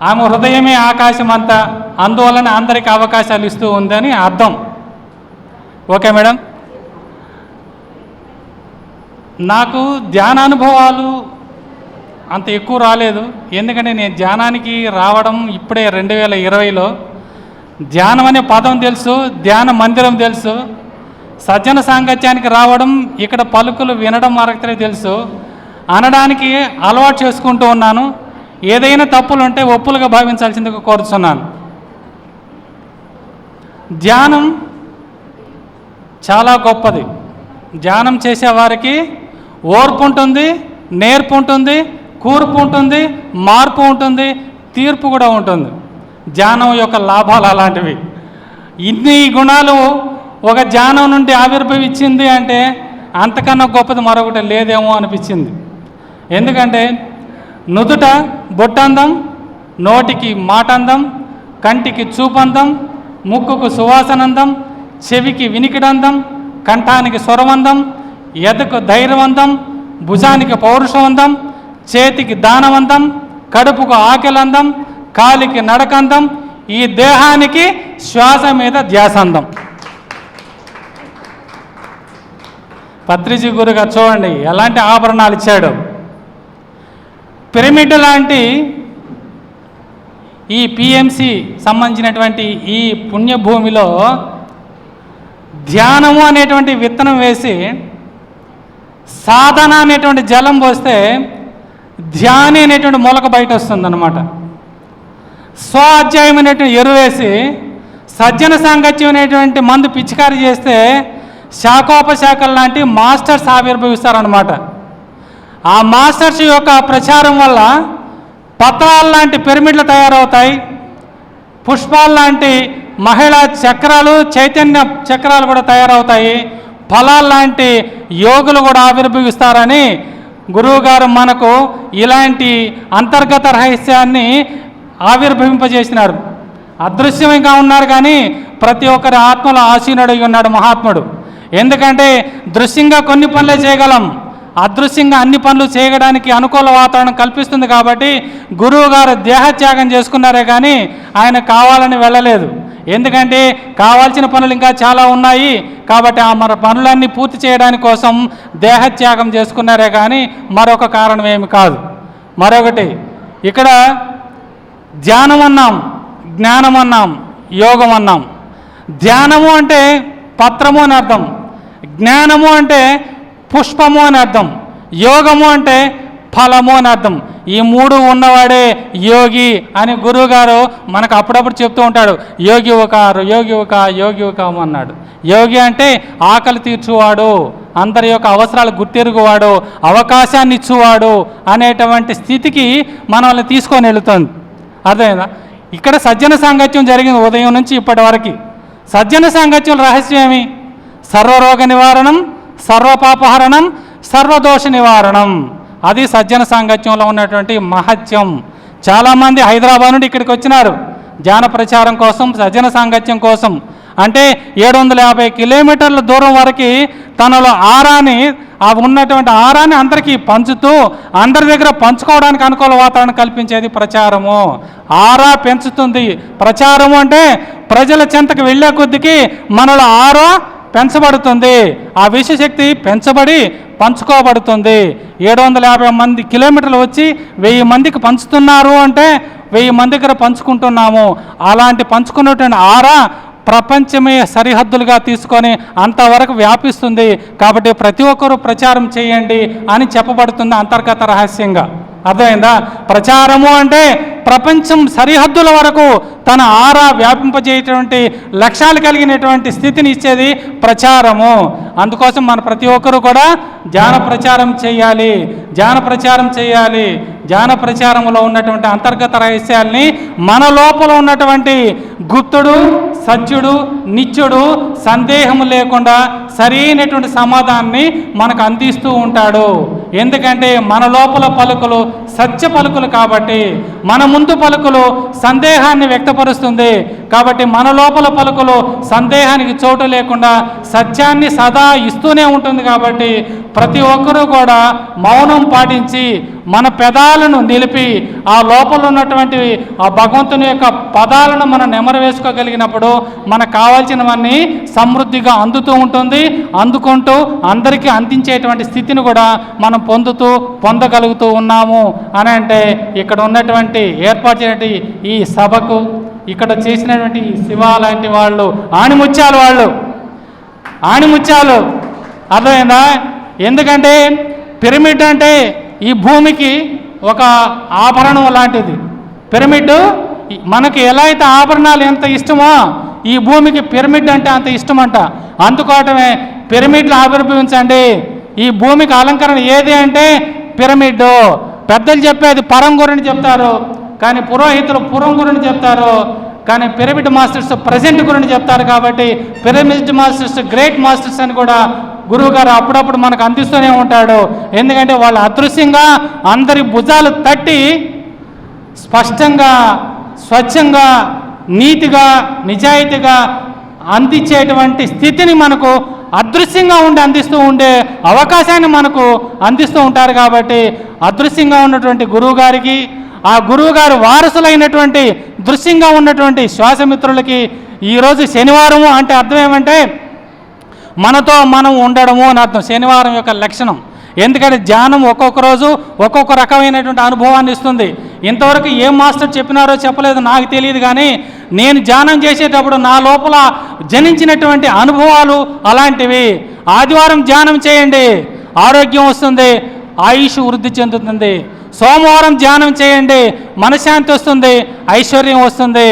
ఆమె హృదయమే ఆకాశం అంతా, అందువలన అందరికీ అవకాశాలు ఇస్తూ ఉందని అర్థం. Okay madam. నాకు ధ్యానానుభవాలు అంత ఎక్కువ రాలేదు, ఎందుకంటే నేను ధ్యానానికి రావడం ఇప్పుడే 2020లో. ధ్యానం అనే పదం తెలుసు, ధ్యాన మందిరం తెలుసు, సజ్జన సాంగత్యానికి రావడం, ఇక్కడ పలుకులు వినడం మాత్రమే తెలుసు. అనడానికి అలవాటు చేసుకుంటూ ఉన్నాను. ఏదైనా తప్పులు ఉంటే ఒప్పులుగా భావించాల్సిందిగా కోరుతున్నాను. ధ్యానం చాలా గొప్పది. ధ్యానం చేసేవారికి ఓర్పు ఉంటుంది, నేర్పు ఉంటుంది, కూర్పు ఉంటుంది, మార్పు ఉంటుంది, తీర్పు కూడా ఉంటుంది. ధ్యానం యొక్క లాభాలు అలాంటివి. ఇన్ని గుణాలు ఒక ధ్యానం నుండి ఆవిర్భవించింది అంటే అంతకన్నా గొప్పది మరొకటి లేదేమో అనిపించింది. ఎందుకంటే నుదుట బొట్టందం, నోటికి మాటందం, కంటికి చూపందం, ముక్కుకు సువాసనందం, చెవికి వినికిడందం, కంఠానికి స్వరవందం, ఎదకు ధైర్యవందం, భుజానికి పౌరుషవందం, చేతికి దానవందం, కడుపుకు ఆకలందం, కాలికి నడకందం, ఈ దేహానికి శ్వాస మీద ధ్యాసందం. పత్రిజీ గురుగా చూడండి ఎలాంటి ఆభరణాలు ఇచ్చాడు. పిరమిడ్ లాంటి ఈ పిఎంసి సంబంధించినటువంటి ఈ పుణ్యభూమిలో ధ్యానము అనేటువంటి విత్తనం వేసి సాధన అనేటువంటి జలం పోస్తే ధ్యాని అనేటువంటి మొలక బయట వస్తుందన్నమాట. స్వాధ్యాయం అనేటువంటి ఎరువేసి సజ్జన సాంగత్యం అనేటువంటి మందు పిచికారి చేస్తే శాఖోపశాఖలు లాంటి మాస్టర్స్ ఆవిర్భవిస్తారనమాట. ఆ మాస్టర్స్ యొక్క ప్రచారం వల్ల పత్రాలు లాంటి పిరమిడ్లు తయారవుతాయి, పుష్పాలు లాంటి మహిళా చక్రాలు, చైతన్య చక్రాలు కూడా తయారవుతాయి, ఫలాలు లాంటి యోగులు కూడా ఆవిర్భవిస్తారని గురువుగారు మనకు ఇలాంటి అంతర్గత రహస్యాన్ని ఆవిర్భవింపజేసినారు. అదృశ్యంగా ఉన్నారు కానీ ప్రతి ఒక్కరి ఆత్మలో ఆసీనుడై ఉన్నాడు మహాత్ముడు. ఎందుకంటే దృశ్యంగా కొన్ని పనులే చేయగలం, అదృశ్యంగా అన్ని పనులు చేయడానికి అనుకూల వాతావరణం కల్పిస్తుంది. కాబట్టి గురువు గారు దేహత్యాగం చేసుకున్నారే కానీ ఆయన కావాలని వెళ్ళలేదు. ఎందుకంటే కావాల్సిన పనులు ఇంకా చాలా ఉన్నాయి కాబట్టి ఆ మన పనులన్నీ పూర్తి చేయడానికి కోసం దేహత్యాగం చేసుకున్నారే కానీ మరొక కారణం ఏమి కాదు. మరొకటి, ఇక్కడ ధ్యానం అన్నాం, జ్ఞానం అన్నాం, యోగం అన్నాం. ధ్యానము అంటే పత్రము అని అర్థం, జ్ఞానము అంటే పుష్పము అని అర్థం, యోగము అంటే ఫలము అని అర్థం. ఈ మూడు ఉన్నవాడే యోగి అని గురువుగారు మనకు అప్పుడప్పుడు చెప్తూ ఉంటాడు. యోగి ఒక యోగి ఒక అన్నాడు. యోగి అంటే ఆకలి తీర్చువాడు, అందరి యొక్క అవసరాలు గుర్తెరుగువాడు, అవకాశాన్ని ఇచ్చువాడు అనేటువంటి స్థితికి మనల్ని తీసుకొని వెళుతుంది. అర్థమైందా? ఇక్కడ సజ్జన సాంగత్యం జరిగింది ఉదయం నుంచి ఇప్పటి వరకు. సజ్జన సాంగత్యం రహస్యం ఏమి? సర్వరోగ నివారణం, సర్వపాపహరణం, సర్వదోష నివారణం. అది సజ్జన సాంగత్యంలో ఉన్నటువంటి మహత్యం. చాలామంది హైదరాబాద్ నుండి ఇక్కడికి వచ్చినారు ధ్యాన ప్రచారం కోసం, సజ్జన సాంగత్యం కోసం. అంటే 750 కిలోమీటర్ల దూరం వరకు తనలో ఆరాని ఉన్నటువంటి ఆరాన్ని అందరికీ పంచుతూ అందరి దగ్గర పంచుకోవడానికి అనుకూల వాతావరణం కల్పించేది ప్రచారము. ఆరా పెంచుతుంది ప్రచారము. అంటే ప్రజల చెంతకు వెళ్ళే కొద్దికి మనలో ఆరా పెంచబడుతుంది, ఆ విషశక్తి పెంచబడి పంచుకోబడుతుంది. 750 కిలోమీటర్లు వచ్చి 1000 మందికి పంచుతున్నారు అంటే 1000 మంది దగ్గర పంచుకుంటున్నాము. అలాంటి పంచుకున్నటువంటి ఆరా ప్రపంచమే సరిహద్దులుగా తీసుకొని అంతవరకు వ్యాపిస్తుంది. కాబట్టి ప్రతి ఒక్కరూ ప్రచారం చేయండి అని చెప్పబడుతుంది అంతర్గత రహస్యంగా. అర్థమైందా? ప్రచారము అంటే ప్రపంచం సరిహద్దుల వరకు తన ఆరా వ్యాపింపజేయటువంటి లక్ష్యాలు కలిగినటువంటి స్థితిని ఇచ్చేది ప్రచారము. అందుకోసం మన ప్రతి ఒక్కరూ కూడా ధ్యాన ప్రచారం చేయాలి, ధ్యాన ప్రచారం చేయాలి. ధ్యాన ప్రచారంలో ఉన్నటువంటి అంతర్గత రహస్యాల్ని మన లోపల ఉన్నటువంటి గుప్తుడు, సత్యుడు, నిత్యుడు సందేహం లేకుండా సరైనటువంటి సమాధానాన్ని మనకు అందిస్తూ ఉంటాడు. ఎందుకంటే మన లోపల పలుకులు సత్య పలుకులు కాబట్టి, మన ముందు పలుకులు సందేహాన్ని వ్యక్తపరుస్తుంది కాబట్టి మన లోపల పలుకులు సందేహానికి చోటు లేకుండా సత్యాన్ని సదా ఇస్తూనే ఉంటుంది. కాబట్టి ప్రతి ఒక్కరూ కూడా మౌనం పాటించి మన పెదాలను నిలిపి ఆ లోపల ఉన్నటువంటి ఆ భగవంతుని యొక్క పదాలను మనం నెమరు వేసుకోగలిగినప్పుడు మనకు కావాల్సినవన్నీ సమృద్ధిగా అందుతూ ఉంటుంది. అందుకుంటూ అందరికీ అందించేటువంటి స్థితిని కూడా మనం పొందగలుగుతూ ఉన్నాము అని అంటే ఇక్కడ ఉన్నటువంటి ఏర్పాటు చేసినటువంటి ఈ సభకు, ఇక్కడ చేసినటువంటి శివ లాంటి వాళ్ళు ఆణిముత్యాలు అర్థమైందా? ఎందుకంటే పిరమిడ్ అంటే ఈ భూమికి ఒక ఆభరణం లాంటిది. పిరమిడ్ మనకి ఎలా అయితే ఆభరణాలు ఎంత ఇష్టమో ఈ భూమికి పిరమిడ్ అంటే అంత ఇష్టమంట. అందుకోవటమే పిరమిడ్లు ఆవిర్భవించండి. ఈ భూమికి అలంకరణ ఏది అంటే పిరమిడ్. పెద్దలు చెప్పేది పరం గురించి చెప్తారు, కానీ పురోహితులు పురం గురించి చెప్తారు, కానీ పిరమిడ్ మాస్టర్స్ ప్రజెంట్ గురించి చెప్తారు. కాబట్టి పిరమిడ్ మాస్టర్స్ గ్రేట్ మాస్టర్స్ అని కూడా గురువు గారు అప్పుడప్పుడు మనకు అందిస్తూనే ఉంటాడు. ఎందుకంటే వాళ్ళు అదృశ్యంగా అందరి భుజాలు తట్టి స్పష్టంగా, స్వచ్ఛంగా, నీతిగా, నిజాయితీగా అందించేటువంటి స్థితిని మనకు అదృశ్యంగా అందిస్తూ ఉండే అవకాశాన్ని మనకు అందిస్తూ ఉంటారు. కాబట్టి అదృశ్యంగా ఉన్నటువంటి గురువు గారికి, ఆ గురువు గారు వారసులైనటువంటి దృశ్యంగా ఉన్నటువంటి శ్వాసమిత్రులకి ఈరోజు శనివారము అంటే అర్థం ఏమంటే మనతో మనం ఉండడము అని అర్థం. శనివారం యొక్క లక్షణం. ఎందుకంటే ధ్యానం ఒక్కొక్క రోజు ఒక్కొక్క రకమైనటువంటి అనుభవాన్ని ఇస్తుంది. ఇంతవరకు ఏం మాస్టర్ చెప్పినారో చెప్పలేదు నాకు తెలియదు, కానీ నేను ధ్యానం చేసేటప్పుడు నా లోపల జనించినటువంటి అనుభవాలు అలాంటివి. ఆదివారం ధ్యానం చేయండి, ఆరోగ్యం వస్తుంది, ఆయుష్ వృద్ధి చెందుతుంది. సోమవారం ధ్యానం చేయండి, మనశ్శాంతి వస్తుంది, ఐశ్వర్యం వస్తుంది.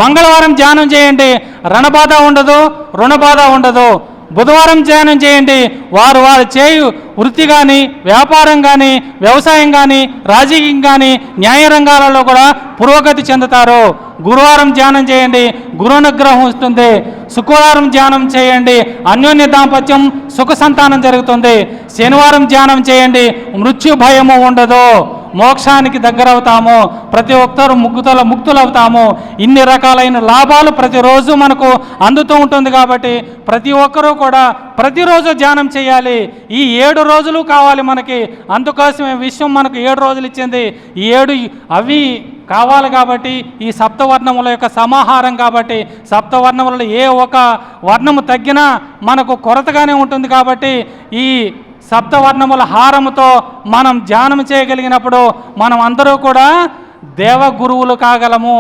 మంగళవారం ధ్యానం చేయండి, రణబాధ ఉండదు, రుణబాధ ఉండదు. బుధవారం ధ్యానం చేయండి, వారు చేయు వృత్తి కానీ, వ్యాపారం కానీ, వ్యవసాయం కానీ, రాజకీయం కానీ, న్యాయ రంగాలలో కూడా పురోగతి చెందుతారు. గురువారం ధ్యానం చేయండి, గురునుగ్రహం వస్తుంది. శుక్రవారం ధ్యానం చేయండి, అన్యోన్య దాంపత్యం, సుఖ సంతానం జరుగుతుంది. శనివారం ధ్యానం చేయండి, మృత్యు భయము ఉండదు, మోక్షానికి దగ్గరవుతాము, ప్రతి ఒక్కరు ముక్తులవుతాము. ఇన్ని రకాలైన లాభాలు ప్రతిరోజు మనకు అందుతూ ఉంటుంది. కాబట్టి ప్రతి ఒక్కరూ కూడా ప్రతిరోజు ధ్యానం చేయాలి. ఈ 7 రోజులు కావాలి మనకి. అందుకోసమే విశ్వం మనకు 7 రోజులు ఇచ్చింది. ఈ 7 అవి కావాలి. కాబట్టి ఈ సప్తవర్ణముల యొక్క సమాహారం. కాబట్టి సప్తవర్ణములలో ఏ ఒక వర్ణము తగ్గినా మనకు కొరతగానే ఉంటుంది. కాబట్టి ఈ సప్తవర్ణముల హారముతో మనం ధ్యానం చేయగలిగినప్పుడు మనం అందరూ కూడా దేవగురువులు కాగలము,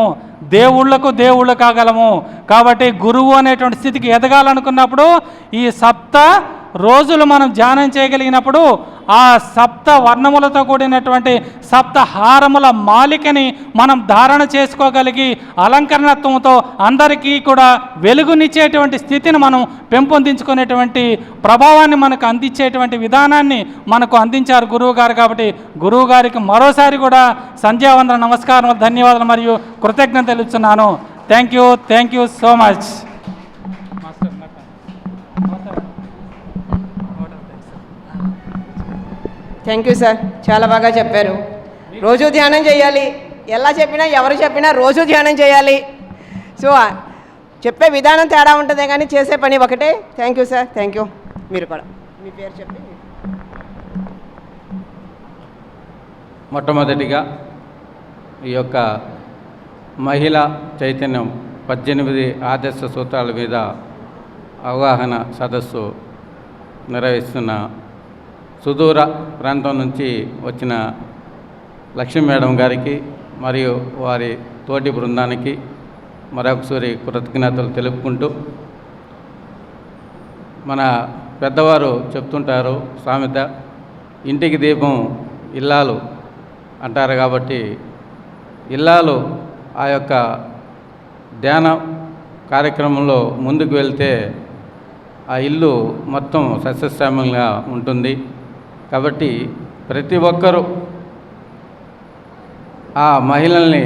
దేవుళ్ళు కాగలము. కాబట్టి గురువు అనేటువంటి స్థితికి ఎదగాలనుకున్నప్పుడు ఈ 7 రోజులు మనం ధ్యానం చేయగలిగినప్పుడు ఆ 7 వర్ణములతో కూడినటువంటి 7 హారముల మాలికని మనం ధారణ చేసుకోగలిగి అలంకరణత్వంతో అందరికీ కూడా వెలుగునిచ్చేటువంటి స్థితిని మనం పెంపొందించుకునేటువంటి ప్రభావాన్ని మనకు అందించేటువంటి విధానాన్ని మనకు అందించారు గురువు గారు. కాబట్టి గురువు గారికి మరోసారి కూడా సంధ్యావందన నమస్కారం, ధన్యవాదాలు మరియు కృతజ్ఞతలు తెలుపుతున్నాను. Thank you so much. Thank you sir, చాలా బాగా చెప్పారు. రోజు ధ్యానం చేయాలి, ఎలా చెప్పినా ఎవరు చెప్పినా రోజు ధ్యానం చేయాలి. సో చెప్పే విధానం తేడా ఉంటుందే కానీ చేసే పని ఒకటే. Thank you sir, thank you. మీరు కూడా మీ పేరు చెప్పి. మొట్టమొదటిగా ఈ యొక్క మహిళా చైతన్యం 18 ఆదర్శ సూత్రాల మీద అవగాహన సదస్సు నిర్వహిస్తున్న సుదూర ప్రాంతం నుంచి వచ్చిన లక్ష్మీ మేడం గారికి మరియు వారి తోటి బృందానికి మరొకసారి కృతజ్ఞతలు తెలుపుకుంటూ, మన పెద్దవారు చెప్తుంటారు సామెత, ఇంటికి దీపం ఇల్లాలు అంటారు. కాబట్టి ఇల్లాలు ఆ యొక్క ధ్యాన కార్యక్రమంలో ముందుకు వెళ్తే ఆ ఇల్లు మొత్తం సస్యశ్యామలంగా ఉంటుంది. కాబట్టి ప్రతి ఒక్కరూ ఆ మహిళల్ని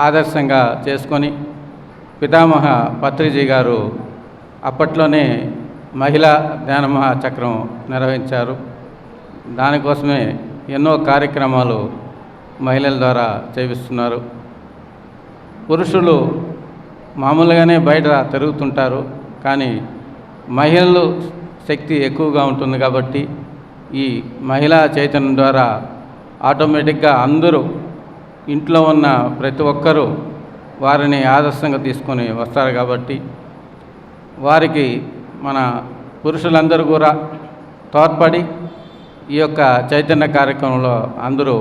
ఆదర్శంగా చేసుకొని, పితామహ పత్రిజీ గారు అప్పట్లోనే మహిళా ధ్యాన మహాచక్రం నిర్వహించారు. దానికోసమే ఎన్నో కార్యక్రమాలు మహిళల ద్వారా చేయిస్తున్నారు. పురుషులు మామూలుగానే బయట తిరుగుతుంటారు, కానీ మహిళలు శక్తి ఎక్కువగా ఉంటుంది. కాబట్టి ఈ మహిళా చైతన్యం ద్వారా ఆటోమేటిక్గా అందరూ ఇంట్లో ఉన్న ప్రతి ఒక్కరూ వారిని ఆదర్శంగా తీసుకొని వస్తారు. కాబట్టి వారికి మన పురుషులందరూ కూడా తోడ్పడి ఈ యొక్క చైతన్య కార్యక్రమంలో అందరూ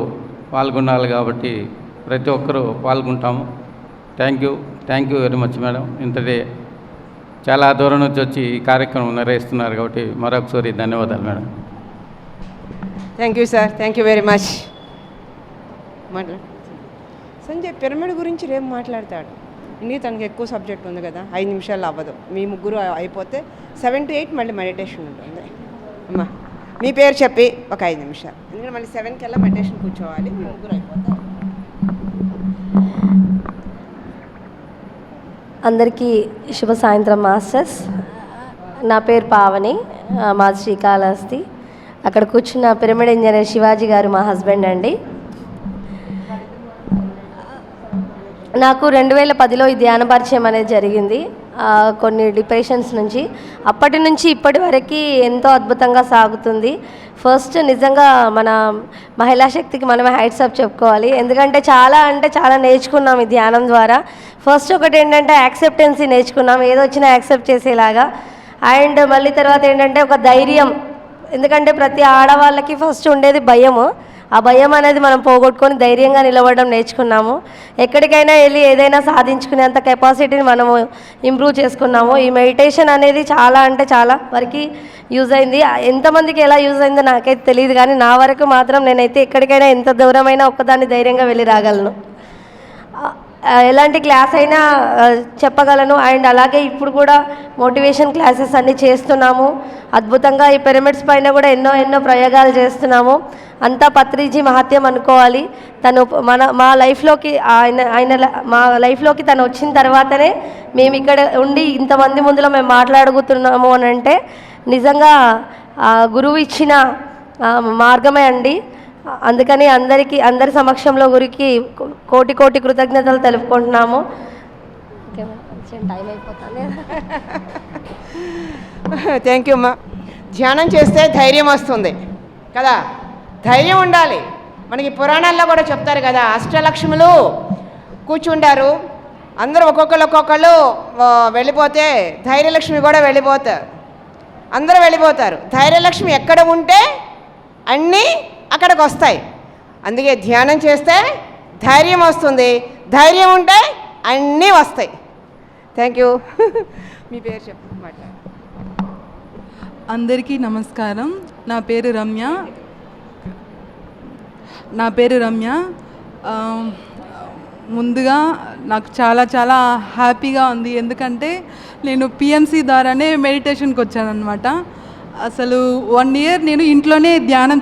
పాల్గొనాలి. కాబట్టి ప్రతి ఒక్కరూ పాల్గొంటాము. Thank you very much madam. ఇంతటి చాలా దూరం నుంచి వచ్చి ఈ కార్యక్రమం నిర్వహిస్తున్నారు. కాబట్టి మరొకసారి ధన్యవాదాలు madam. Thank you sir, thank you very much. మాట్లాడు సంజయ్. పిరమిడ్ గురించి రేపు మాట్లాడతాడు. ఇందుకు తనకి ఎక్కువ సబ్జెక్ట్ ఉంది కదా, 5 నిమిషాలు అవ్వదు. మీ ముగ్గురు అయిపోతే 7 to 8 మళ్ళీ మెడిటేషన్ ఉంటుంది. అమ్మా మీ పేరు చెప్పి ఒక 5 నిమిషాలు, ఎందుకంటే మళ్ళీ 7 కల్లా మెడిటేషన్ కూర్చోవాలి. మీ ముగ్గురు అయిపోతే. అందరికీ శుభ సాయంత్రం మాస్టర్స్. నా పేరు పావని, మాది శ్రీకాళహస్తి. అక్కడ కూర్చున్న పిరమిడ్ ఇంజనీర్ శివాజీ గారు మా హస్బెండ్ అండి. నాకు 2010లో ఈ ధ్యాన పరిచయం అనేది జరిగింది. కొన్ని డిప్రెషన్స్ నుంచి అప్పటి నుంచి ఇప్పటి వరకు ఎంతో అద్భుతంగా సాగుతుంది. ఫస్ట్ నిజంగా మన మహిళా శక్తికి మనమే హైట్స్ అప్ చెప్పుకోవాలి. ఎందుకంటే చాలా నేర్చుకున్నాం ఈ ధ్యానం ద్వారా. ఫస్ట్ ఒకటి ఏంటంటే యాక్సెప్టెన్సీ నేర్చుకున్నాం, ఏదో వచ్చినా యాక్సెప్ట్ చేసేలాగా. అండ్ మళ్ళీ తర్వాత ఏంటంటే ఒక ధైర్యం. ఎందుకంటే ప్రతి ఆడవాళ్ళకి ఫస్ట్ ఉండేది భయము. ఆ భయం అనేది మనం పోగొట్టుకొని ధైర్యంగా నిలబడడం నేర్చుకున్నాము. ఎక్కడికైనా వెళ్ళి ఏదైనా సాధించుకునేంత కెపాసిటీని మనము ఇంప్రూవ్ చేసుకున్నాము. ఈ మెడిటేషన్ అనేది చాలా వరకు యూజ్ అయింది. ఎంతమందికి ఎలా యూజ్ అయిందో నాకైతే తెలియదు, కానీ నా వరకు మాత్రం నేనైతే ఎక్కడికైనా ఎంత దూరమైనా ఒక్కదాన్ని ధైర్యంగా వెళ్ళి రాగలను. ఎలాంటి క్లాస్ అయినా చెప్పగలను. అండ్ అలాగే ఇప్పుడు కూడా మోటివేషన్ క్లాసెస్ అన్నీ చేస్తున్నాము. అద్భుతంగా ఈ పిరమిడ్స్ పైన కూడా ఎన్నో ప్రయోగాలు చేస్తున్నాము. అంతా పత్రిజీ మహత్యం అనుకోవాలి. తను మా లైఫ్లోకి మా లైఫ్లోకి తను వచ్చిన తర్వాతనే మేము ఇక్కడ ఉండి ఇంతమంది ముందులో మేము మాట్లాడుగుతున్నాము అని అంటే నిజంగా గురువు ఇచ్చిన మార్గమే అండి. అందుకని అందరి సమక్షంలో గురికి కోటి కృతజ్ఞతలు తెలుపుకుంటున్నాము. టైం అయిపోతుంది. థ్యాంక్ యూ అమ్మా. ధ్యానం చేస్తే ధైర్యం వస్తుంది కదా, ధైర్యం ఉండాలి. మనకి పురాణాల్లో కూడా చెప్తారు కదా, అష్టలక్ష్ములు కూర్చుంటారు, అందరూ ఒక్కొక్కళ్ళు వెళ్ళిపోతే ధైర్యలక్ష్మి కూడా వెళ్ళిపోతారు. అందరూ వెళ్ళిపోతారు. ధైర్యలక్ష్మి ఎక్కడ ఉంటే అన్నీ అక్కడికి వస్తాయి. అందుకే ధ్యానం చేస్తే ధైర్యం వస్తుంది, ధైర్యం ఉంటే అన్నీ వస్తాయి. Thank you. మీ పేరు చెప్పు, మాట్లాడు. అందరికీ నమస్కారం. నా పేరు రమ్య. ముందుగా నాకు చాలా హ్యాపీగా ఉంది. ఎందుకంటే నేను పిఎంసి ద్వారానే మెడిటేషన్కి వచ్చానన్నమాట. అసలు 1 ఇయర్ నేను ఇంట్లోనే ధ్యానం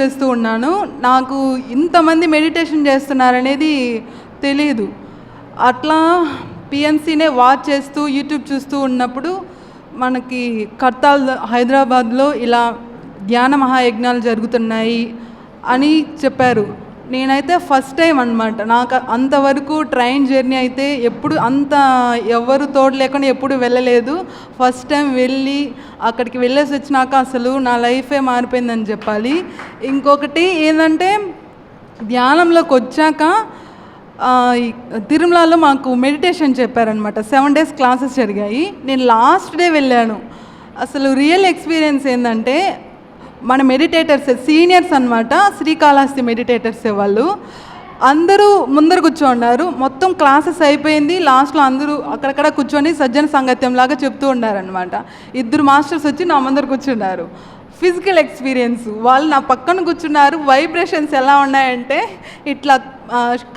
చేస్తూ ఉన్నాను. నాకు ఇంతమంది మెడిటేషన్ చేస్తున్నారనేది తెలియదు. అట్లా పిఎంసీనే వాచ్ చేస్తూ యూట్యూబ్ చూస్తూ ఉన్నప్పుడు మనకి కర్తాల్ హైదరాబాద్లో ఇలా ధ్యాన మహాయజ్ఞాలు జరుగుతున్నాయి అని చెప్పారు. నేనైతే ఫస్ట్ టైం అనమాట. నాకు అంతవరకు ట్రైన్ జర్నీ అయితే ఎప్పుడు అంత ఎవరు తోడు లేకుండా ఎప్పుడు వెళ్ళలేదు. ఫస్ట్ టైం వెళ్ళి అక్కడికి వెళ్ళేసి వచ్చినాక అసలు నా లైఫే మారిపోయిందని చెప్పాలి. ఇంకొకటి ఏంటంటే ధ్యానంలోకి వచ్చాక తిరుమలలో మాకు మెడిటేషన్ చెప్పారనమాట. 7 days క్లాసెస్ జరిగాయి. నేను లాస్ట్ డే వెళ్ళాను. అసలు రియల్ ఎక్స్పీరియన్స్ ఏంటంటే మన మెడిటేటర్స్ సీనియర్స్ అనమాట, శ్రీకాళహస్తి మెడిటేటర్సే వాళ్ళు. అందరూ ముందర కూర్చోన్నారు. మొత్తం క్లాసెస్ అయిపోయింది. లాస్ట్లో అందరూ అక్కడక్కడ కూర్చొని సజ్జన సంగత్యంలాగా చెప్తూ ఉన్నారనమాట. 2 మాస్టర్స్ వచ్చి నా ముందర కూర్చున్నారు. ఫిజికల్ ఎక్స్పీరియన్స్ వాళ్ళు నా పక్కన కూర్చున్నారు. వైబ్రేషన్స్ ఎలా ఉన్నాయంటే ఇట్లా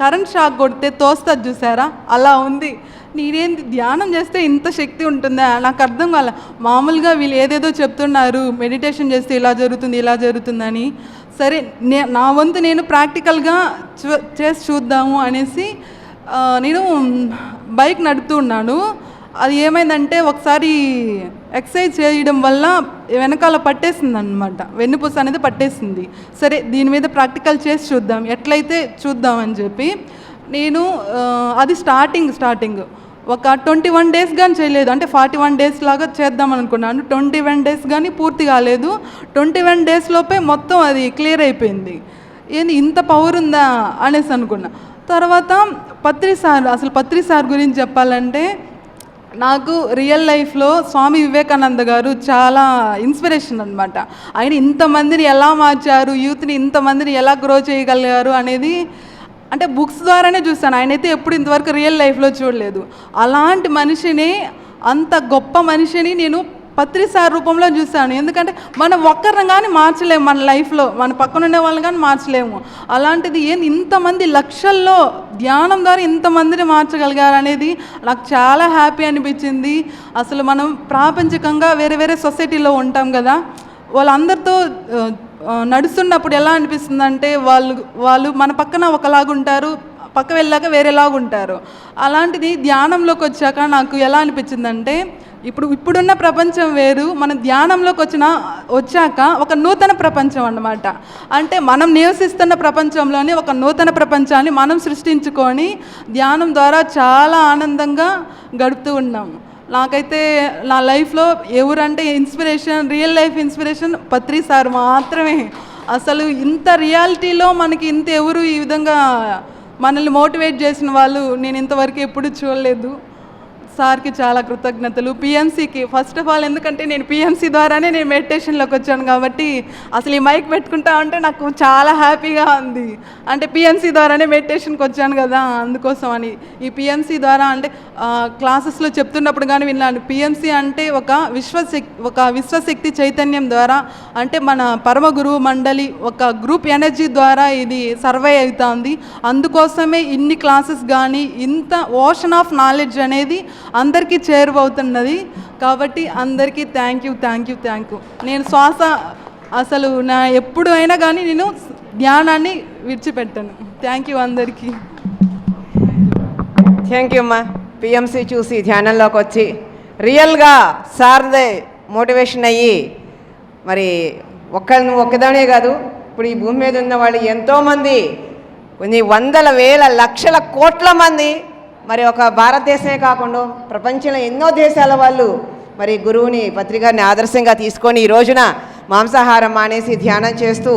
కరెంట్ షాక్ కొడితే తోస్తుంది చూసారా, అలా ఉంది. నేనేంటి ధ్యానం చేస్తే ఇంత శక్తి ఉంటుందా నాకు అర్థం కాలే. మామూలుగా వీళ్ళు ఏదేదో చెప్తున్నారు, మెడిటేషన్ చేస్తే ఇలా జరుగుతుంది ఇలా జరుగుతుందని. సరే నా వంతు నేను ప్రాక్టికల్గా చేసి చూద్దాము అనేసి నేను బైక్ నడుపుతూ ఉన్నాను. అది ఏమైందంటే ఒకసారి ఎక్సర్సైజ్ చేయడం వల్ల వెనకాల పట్టేసింది అనమాట, వెన్నుపూస అనేది పట్టేసింది. సరే దీని మీద ప్రాక్టికల్ చేసి చూద్దాం, ఎట్లయితే చూద్దామని చెప్పి నేను అది స్టార్టింగ్ ఒక 21 days కానీ చేయలేదు. అంటే 41 days లాగా చేద్దాం అనుకున్నాను. 21 days కానీ పూర్తి కాలేదు. 21 days లోపే మొత్తం అది క్లియర్ అయిపోయింది. ఏంది ఇంత పవర్ ఉందా అనేసి అనుకున్నా. తర్వాత పత్రి సార్ గురించి చెప్పాలంటే నాకు రియల్ లైఫ్లో స్వామి వివేకానంద గారు చాలా ఇన్స్పిరేషన్ అనమాట. ఆయన ఇంతమందిని ఎలా మార్చారు, యూత్ని ఇంతమందిని ఎలా గ్రో చేయగలిగారు అనేది అంటే బుక్స్ ద్వారానే చూస్తాను. ఆయనైతే ఎప్పుడు ఇంతవరకు రియల్ లైఫ్లో చూడలేదు. అలాంటి మనిషిని, అంత గొప్ప మనిషిని నేను పత్రి సార్ రూపంలో చూశాను. ఎందుకంటే మనం ఒక్కరిని కానీ మార్చలేము మన లైఫ్లో, మన పక్కన ఉండే వాళ్ళని కానీ మార్చలేము. అలాంటిది ఇంతమంది లక్షల్లో ధ్యానం ద్వారా ఇంతమందిని మార్చగలిగారు అనేది నాకు చాలా హ్యాపీ అనిపించింది. అసలు మనం ప్రాపంచికంగా వేరే వేరే సొసైటీలో ఉంటాం కదా, వాళ్ళందరితో నడుస్తున్నప్పుడు ఎలా అనిపిస్తుంది అంటే వాళ్ళు మన పక్కన ఒకలాగుంటారు, పక్క వెళ్ళాక వేరేలాగుంటారు. అలాంటిది ధ్యానంలోకి వచ్చాక నాకు ఎలా అనిపించిందంటే ఇప్పుడున్న ప్రపంచం వేరు, మన ధ్యానంలోకి వచ్చాక ఒక నూతన ప్రపంచం అన్నమాట. అంటే మనం నివసిస్తున్న ప్రపంచంలోనే ఒక నూతన ప్రపంచాన్ని మనం సృష్టించుకొని ధ్యానం ద్వారా చాలా ఆనందంగా గడుపుతూ ఉన్నాము. నాకైతే నా లైఫ్లో ఎవరంటే ఇన్స్పిరేషన్, రియల్ లైఫ్ ఇన్స్పిరేషన్ పత్రి సార్ మాత్రమే. అసలు ఇంత రియాలిటీలో మనకి ఇంత ఎవరు ఈ విధంగా మనల్ని మోటివేట్ చేసిన వాళ్ళు నేను ఇంతవరకు ఎప్పుడు చూడలేదు. సార్కి చాలా కృతజ్ఞతలు. పిఎంసీకి ఫస్ట్ ఆఫ్ ఆల్, ఎందుకంటే నేను పిఎంసీ ద్వారానే నేను మెడిటేషన్లోకి వచ్చాను కాబట్టి అసలు ఈ మైక్ పెట్టుకుంటా ఉంటే నాకు చాలా హ్యాపీగా ఉంది. అంటే పిఎంసీ ద్వారానే మెడిటేషన్కి వచ్చాను కదా, అందుకోసం అని. ఈ పిఎంసీ ద్వారా అంటే క్లాసెస్లో చెప్తున్నప్పుడు కానీ విన్నాను, పిఎంసీ అంటే ఒక విశ్వశక్తి చైతన్యం ద్వారా, అంటే మన పరమ గురువు మండలి ఒక గ్రూప్ ఎనర్జీ ద్వారా ఇది సర్వే అవుతుంది. అందుకోసమే ఇన్ని క్లాసెస్ కానీ ఇంత ఓషన్ ఆఫ్ నాలెడ్జ్ అనేది అందరికీ చేరువవుతున్నది. కాబట్టి అందరికీ థ్యాంక్ యూ. నేను అసలు ఎప్పుడు అయినా కానీ నేను ధ్యానాన్ని విడిచిపెట్టాను. థ్యాంక్ యూ అందరికీ. థ్యాంక్ యూ అమ్మా. పిఎంసి చూసి ధ్యానంలోకి వచ్చి రియల్గా సార్దే మోటివేషన్ అయ్యి, మరి ఒక్కదానే కాదు, ఇప్పుడు ఈ భూమి మీద ఉన్న వాళ్ళు ఎంతోమంది, కొన్ని వందల వేల లక్షల కోట్ల మంది, మరి ఒక భారతదేశమే కాకుండా ప్రపంచంలో ఎన్నో దేశాల వాళ్ళు మరి గురువుని పత్రికారిని ఆదర్శంగా తీసుకొని ఈ రోజున మాంసాహారం మానేసి ధ్యానం చేస్తూ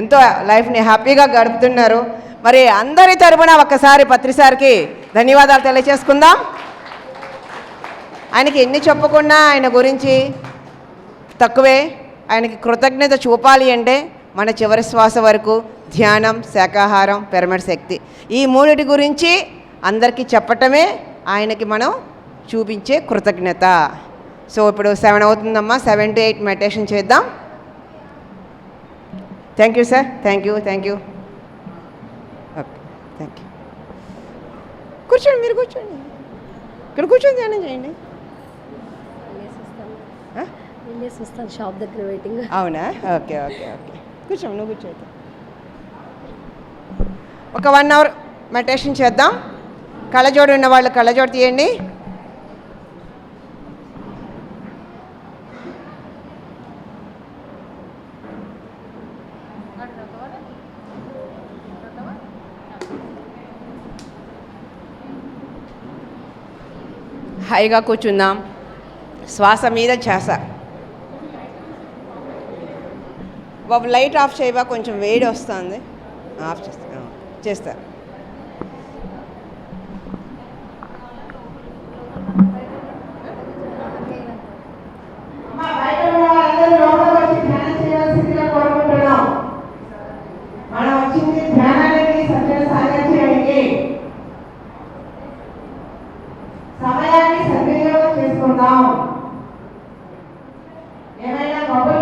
ఎంతో లైఫ్ని హ్యాపీగా గడుపుతున్నారు. మరి అందరి తరపున ఒక్కసారి పత్రిసారికి ధన్యవాదాలు తెలియజేసుకుందాం. ఆయనకి ఎన్ని చెప్పుకున్నా ఆయన గురించి తక్కువే. ఆయనకి కృతజ్ఞత చూపాలి అంటే మన చివరి శ్వాస వరకు ధ్యానం, శాకాహారం, పిరమిడ్ శక్తి, ఈ మూడిటి గురించి అందరికీ చెప్పటమే ఆయనకి మనం చూపించే కృతజ్ఞత. సో ఇప్పుడు 7 అవుతుందమ్మా, 7 to 8 మెడిటేషన్ చేద్దాం. Thank you sir. Thank you. Okay, thank you. కూర్చోండి, మీరు కూర్చోండి, ఇక్కడ కూర్చొని ధ్యానం చేయండి. వస్తాను, షాప్ దగ్గర వెయిటింగ్. అవునా? ఓకే, కూర్చోండి, నువ్వు కూర్చో. ఒక 1 hour మెడిటేషన్ చేద్దాం. కళ్ళజోడు ఉన్న వాళ్ళు కళ్ళజోడు తీయండి. హాయిగా కూర్చుందాం. శ్వాస మీద ధ్యాస. బాబు లైట్ ఆఫ్ చేయవా, కొంచెం వేడి వస్తుంది. ఆఫ్ చేస్తారు. మనం వచ్చింది ధ్యానానికి, సత్య సాగత్యానికి. సమయాన్ని సద్వినియోగం చేసుకుందాం. ఏమైనా